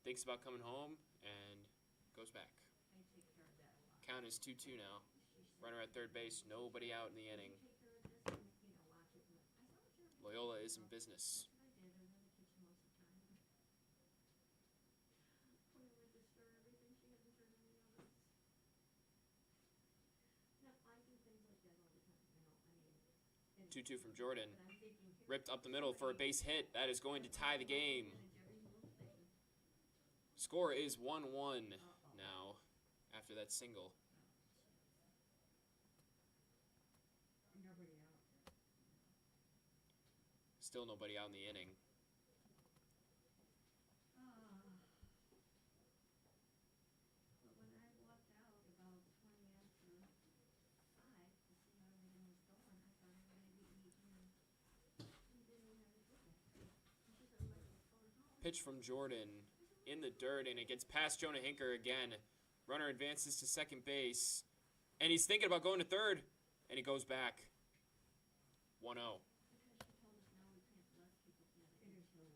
Thinks about coming home and goes back. I take care of that a lot. Count is 2-2 now. She said, Runner at third base. Nobody out in the inning. take care of this and, watch it. And I thought you were. Loyola is in business. I did, and in the kitchen most of the time. When I went to stir everything, she hadn't turned on the ovens. No, I do things like that all the time, I mean. 2-2 from Jordan. But I'm thinking, here, Ripped up the middle for a base hit. That is going to tie the game. manage every little thing. Score is 1-1 now after that single. Nobody out. Still nobody out in the inning. But when I walked out about 20 after 5 to see how everything was going, I thought everybody would be eating, and didn't even have a food yet. And she said, everybody was going home. Pitch from Jordan in the dirt, and it gets past Jonah Hinker again. Runner advances to second base, and he's thinking about going to third, and he goes back. 1-0. Because she told us now we can't let people get it. It is really.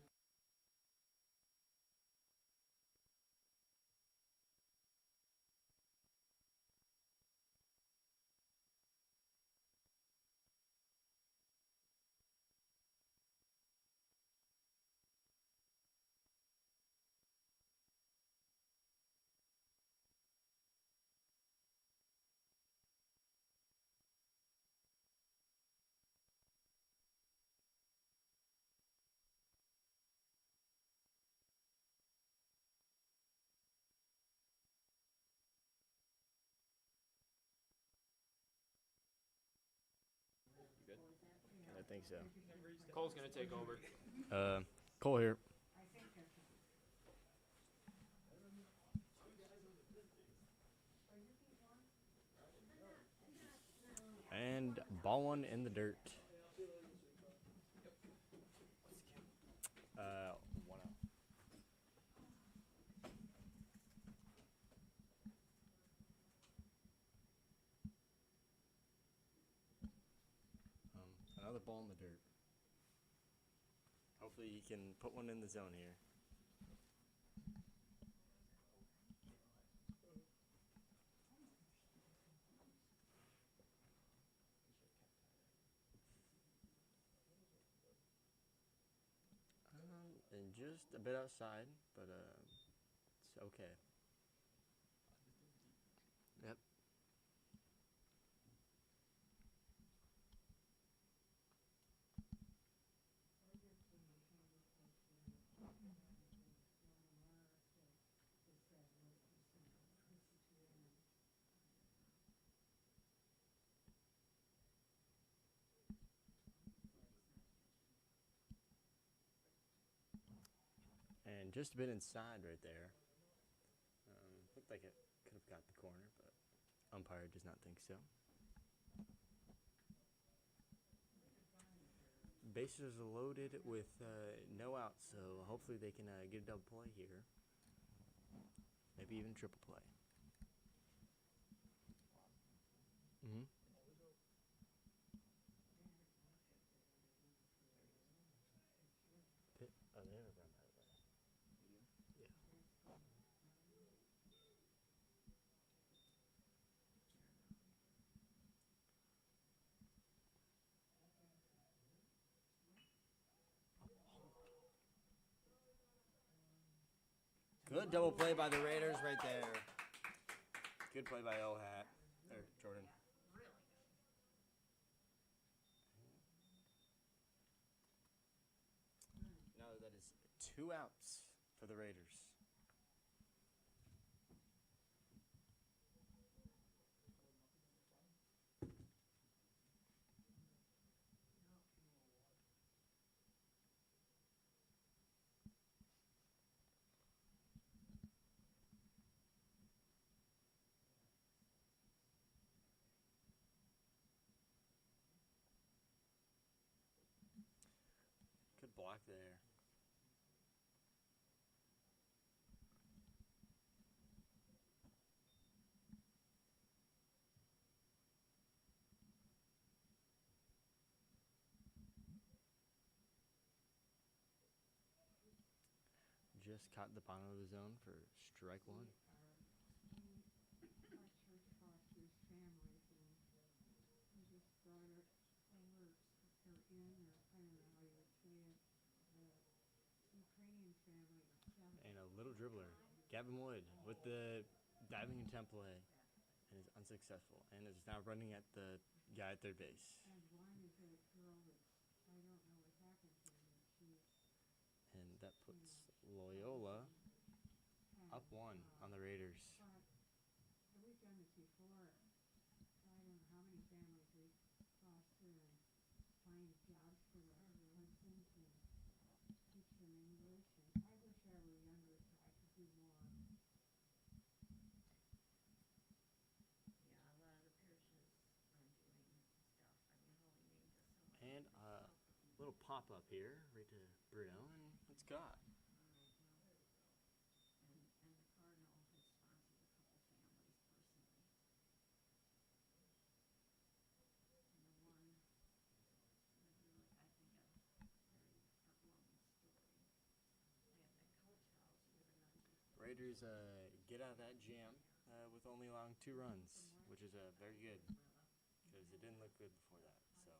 I think so. Cole's going to take over. Cole here. I think that's. And ball one in the dirt. 1-0. Another ball in the dirt. Hopefully he can put one in the zone here. And just a bit outside, but it's okay. Yeah, just a bit inside right there. Looked like it could have got the corner, but umpire does not think so. Bases are loaded with no outs, so hopefully they can get a double play here. Maybe even triple play. Mm-hmm. Oh, they have a run by the way. Yeah. Good double play by the Raiders right there. Good play by O-Hat. Or Jordan. Really good. No, that is 2 outs for the Raiders. Good block there. Just caught the bottom of the zone for strike 1. Our church fosters families, and we just brought her over, or in, or I don't know how you would say it, the Ukrainian family of 7. And a little dribbler, Gavin Wood, with the diving attempt play, and is unsuccessful, and is now running at the guy at third base. And one is a girl that I don't know what happened to, but she And that puts Loyola had, up 1 on the Raiders. but we've done this before. I don't know how many families we foster and find jobs for their husbands and teach them English. And I wish I were younger so I could do more. Yeah, a lot of the parishes are doing stuff. I mean, Holy Name does so much. And a little pop-up here, right to Bruno, and it's got. And the Cardinal has sponsored a couple families personally. And the one, really, I think, a very heartwarming story. They have that coach house where the nuns used to. Raiders get out of that jam with only allowing 2 runs, which is very good, because it didn't look good before that. So.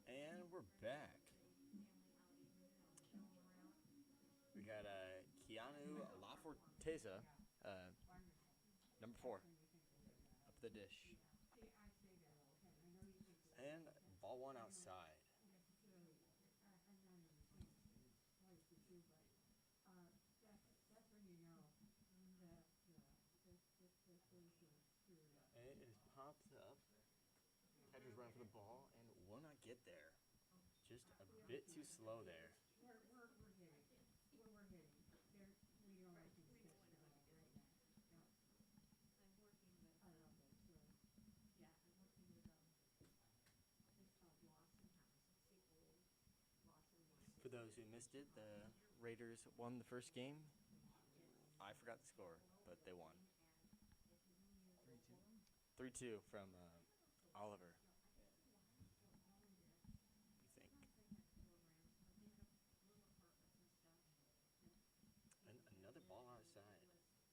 And we're back. Teza, Wonderful. number 4, When you think of it. up the dish. See, I say that all the time. I know you think of it. And ball 1 outside. Necessarily, I'm not in the same place as you, but, that's when you know that, there's a spirit out And it is popped up. Catcher's running for the ball and will not get there. Just a bit too slow there. We're hitting. We're hitting. There, we don't like these pitch the ball right now. No, I'm working with, I love those stories. yeah, I'm working with, it's called Lawson House, Sequel Lawson Wine. For those who missed it, the Raiders won the first game. I forgot the score, but they won. 3-2 from Oliver. We think. And another ball outside.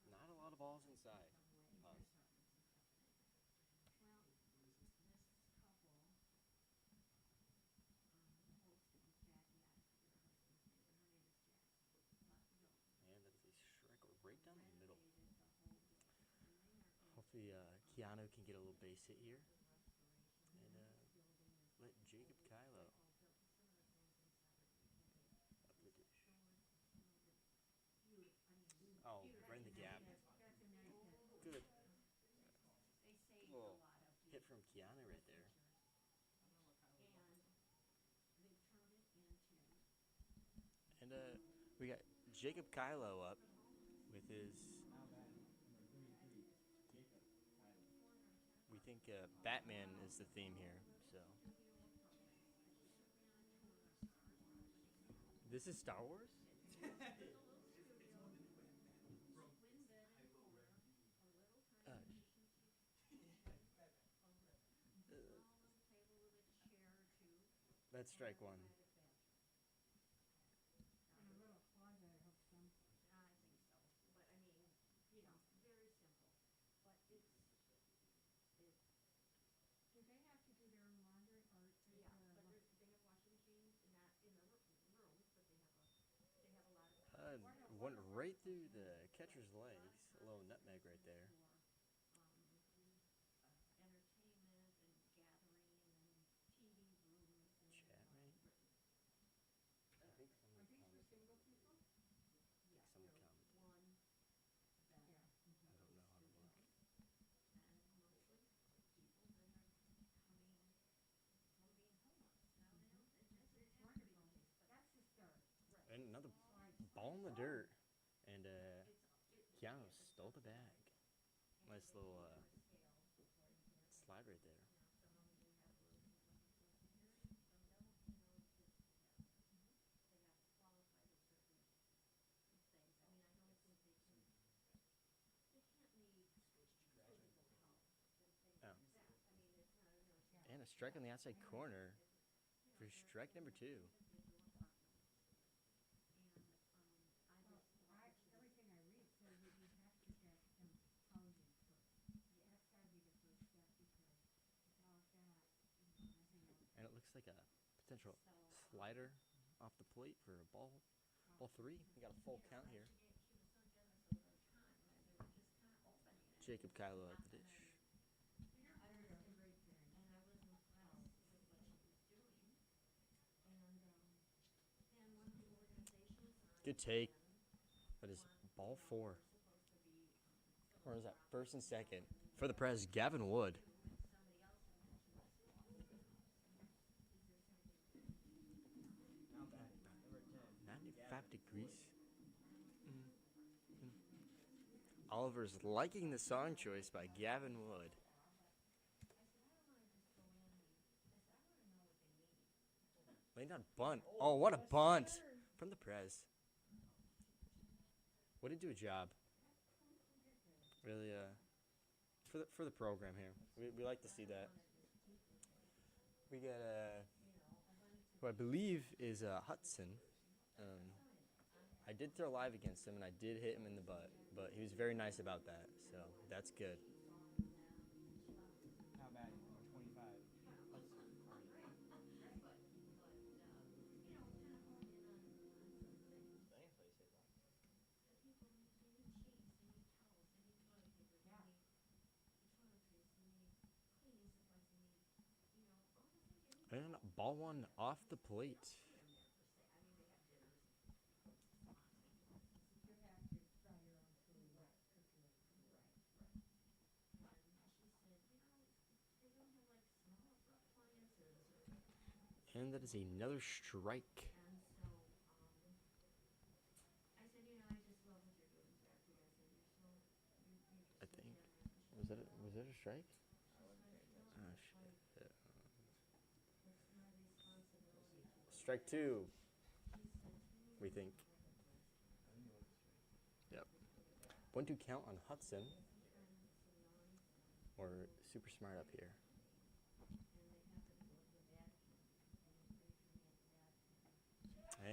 Not a lot of balls inside. Pause. Well, this couple, hosting Jackie, I forget her husband's name, but her name is Jackie. And that is a strike right down the middle. Renovated the whole building, and they are in Hopefully Keanu can get a little base hit here. And let Jacob Kylo up the dish. Oh, right in the gap. That's a nice hit. Good. They saved a Little lot of hit from Keanu right there. and they've turned it into And we got Jacob Kylo up with his. We think Batman is the theme here. So this is Star Wars. That's strike 1. And a little closet, I hope some. I think so, but I mean, very simple, but Do they have to do their own laundry or is yeah, there but a? they have washing machines in that, in the rooms, but they have a lot of. Went right through the catcher's legs. A little nutmeg right there. Entertainment and gathering and TV rooms and. Chat right? I think someone Are these for commented. single people? Yeah, Someone there was commented. one that. Yeah. I don't know how to look. And mostly people that are coming from being homeless. Now, they don't, it doesn't have to be the Wonderful. case, but. That's the start. Right. And another Slide. ball in the dirt. And It's Keanu stole the bag. Nice little scale slide right there. Some of them do have a little bit of Social Security, some don't, it's just, they have to qualify for certain things. I mean, I don't think they can't need physical help and things Oh. like that. I mean, it's not a nursing. And a strike on the outside corner for strike number 2. Individual apartments. And, I just thought that you Everything I read says that you have to get them housing first. That's gotta be the first step because without that, nothing else. And it looks like a potential slider off the plate for a ball 3. We got a full count here. she was so generous with her time, and they were just kind of opening it. Jacob Kylo at the dish. I read a great thing. And I was impressed with what she was doing. And one of the organizations Good take. That is ball 4. Or is that first and second? For the Prez, Gavin Wood. somebody else had mentioned this. 95 degrees. Oliver's liking the song choice by Gavin Wood. Laying down bunt. Oh, what a bunt from the Prez. Way to do a job. Really, for the program here, we like to see that. We got who I believe is Hudson. I did throw live against him and I did hit him in the butt, but he was very nice about that, so that's good. How bad? 25. And ball one off the plate. You have to fry your own food, not cook your own food. They don't have like small appliances or, And that is another strike. and so, I said, I just love what you're doing, Jackie. I said, you're so I so think. generous. Was it a strike? No, Oh shit. it's my responsibility to. Strike two, She said to me, we think. Yep. 1-2 count on Hudson. Or super smart up here.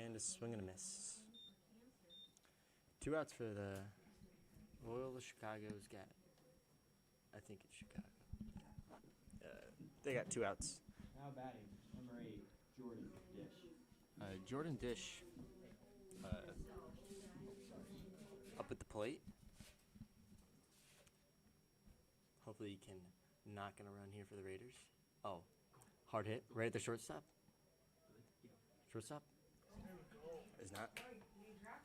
And a swing and a miss. 2 outs for the Loyola Chicago's got. I think it's Chicago. They got 2 outs. Now batting, number 8, Jordan Dish. Jordan Dish up at the plate. Hopefully he can knock in a run here for the Raiders. Oh, hard hit right at the shortstop. Shortstop is not.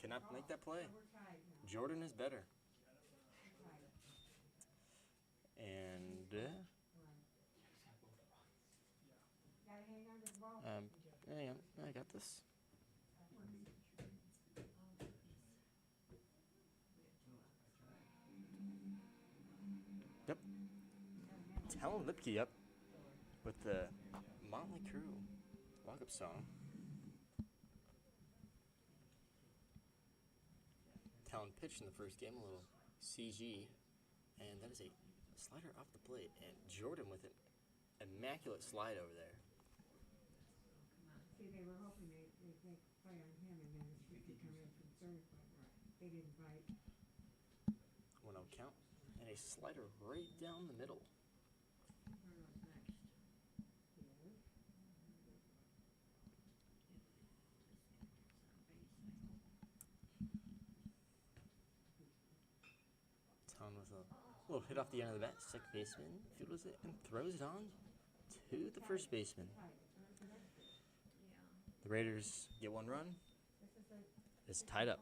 Cannot make that play. We're tied now. Jordan is better. We're tied. And Gotta hang on to the ball. hang on, I got this. Yep. Talon Lipke up with the Motley Crue walk-up song. Talon pitched in the first game, a little CG, and that is a slider off the plate. And Jordan with an immaculate slide over there. See, they were hoping they'd make a play on him and then he could come in from third, but they didn't bite. 1-0 count, and a slider right down the middle. Talon with a little hit off the end of the bat. Second baseman fields it and throws it on to the first baseman. The Raiders get 1 run. It's tied up.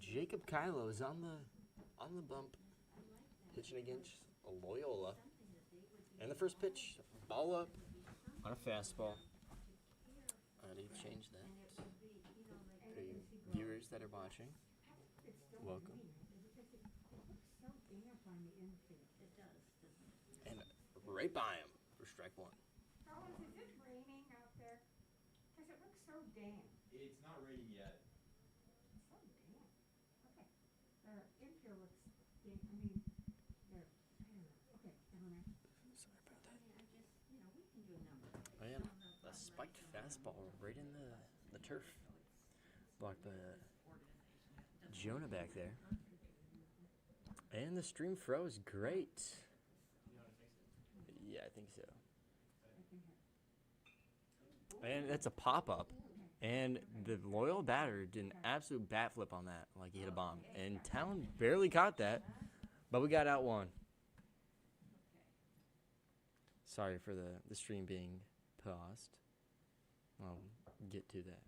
Jacob Kylo is on the bump, pitching against Loyola. And the first pitch, ball up on a fastball. How do you change that? For you viewers that are watching, It's still welcome. raining, because it looks so damp on the infield. It does, doesn't it? And right by him for strike one. Collins, is it raining out there? Because it looks so damp. It's not raining yet. It's so damp. Okay. The infield looks damp. I mean, I don't know. Okay, never mind. Sorry about that. I mean, I just, we can do a number. Oh yeah, a spiked fastball right in the turf. Blocked by Jonah back there. And the stream froze great. Yeah, I think so. And that's a pop-up. And the Loyal batter did an absolute bat flip on that, like he hit a bomb. And Talon barely caught that, but we got out one. Sorry for the stream being paused. I'll get to that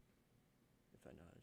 if I know how to.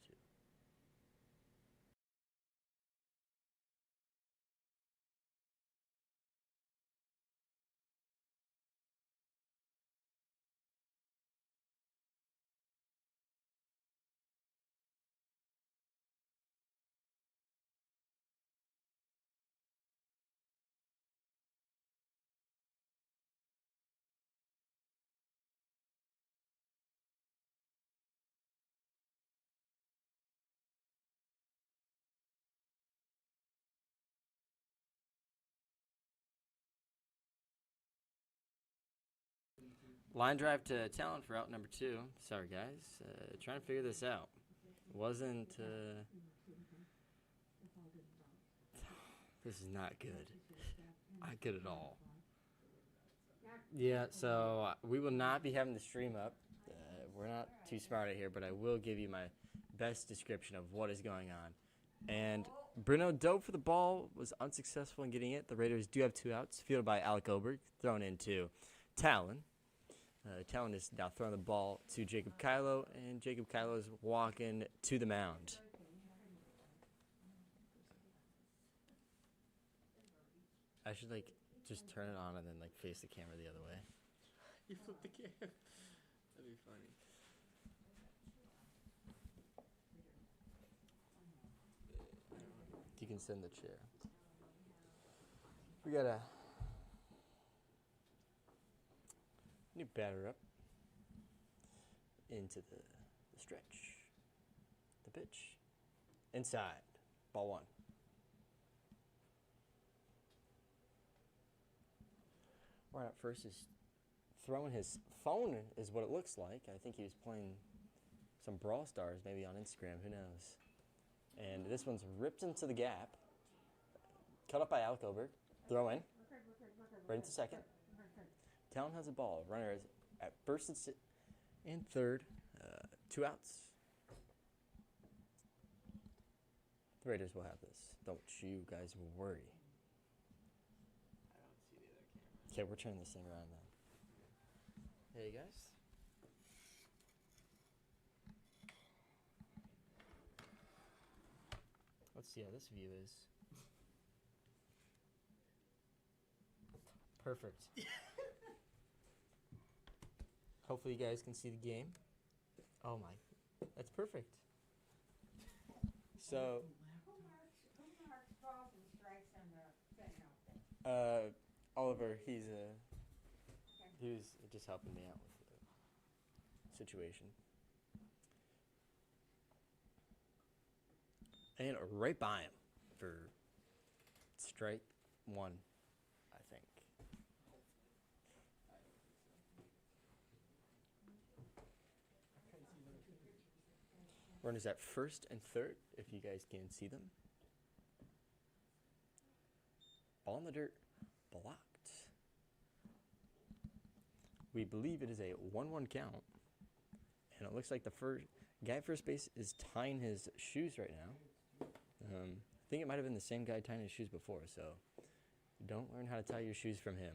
Line drive to Talon for out number 2. Sorry, guys. Trying to figure this out. Wasn't. This is not good. Not good at all. Yeah, so we will not be having the stream up. We're not too smart at here, but I will give you my best description of what is going on. And Bruno dove for the ball, was unsuccessful in getting it. The Raiders do have 2 outs, fielded by Alec Oberg, thrown into Talon. Talon is now throwing the ball to Jacob Kylo, and Jacob Kylo is walking to the mound. I should just turn it on and then face the camera the other way. You flip the camera. That'd be funny. You can send the chair. We got a new batter up into the stretch. The pitch. Inside. Ball 1. Right up first is throwing his phone is what it looks like. I think he was playing some Brawl Stars maybe on Instagram. Who knows? And this one's ripped into the gap. Cut up by Alec Oberg. Throw in. Right into second. Talon has a ball. Runner is at first and third. 2 outs. The Raiders will have this. Don't you guys worry. I don't see the other camera. Okay, we're turning this thing around now. Hey, guys. Let's see how this view is. Perfect. Hopefully you guys can see the game. Oh my, that's perfect. So, Who marks balls and strikes on the thing out there? Oliver, he was just helping me out with the situation. And right by him for strike 1, I think. Runners at first and third, if you guys can see them. Ball in the dirt, blocked. We believe it is a 1-1 count. And it looks like the guy at first base is tying his shoes right now. I think it might have been the same guy tying his shoes before, so don't learn how to tie your shoes from him.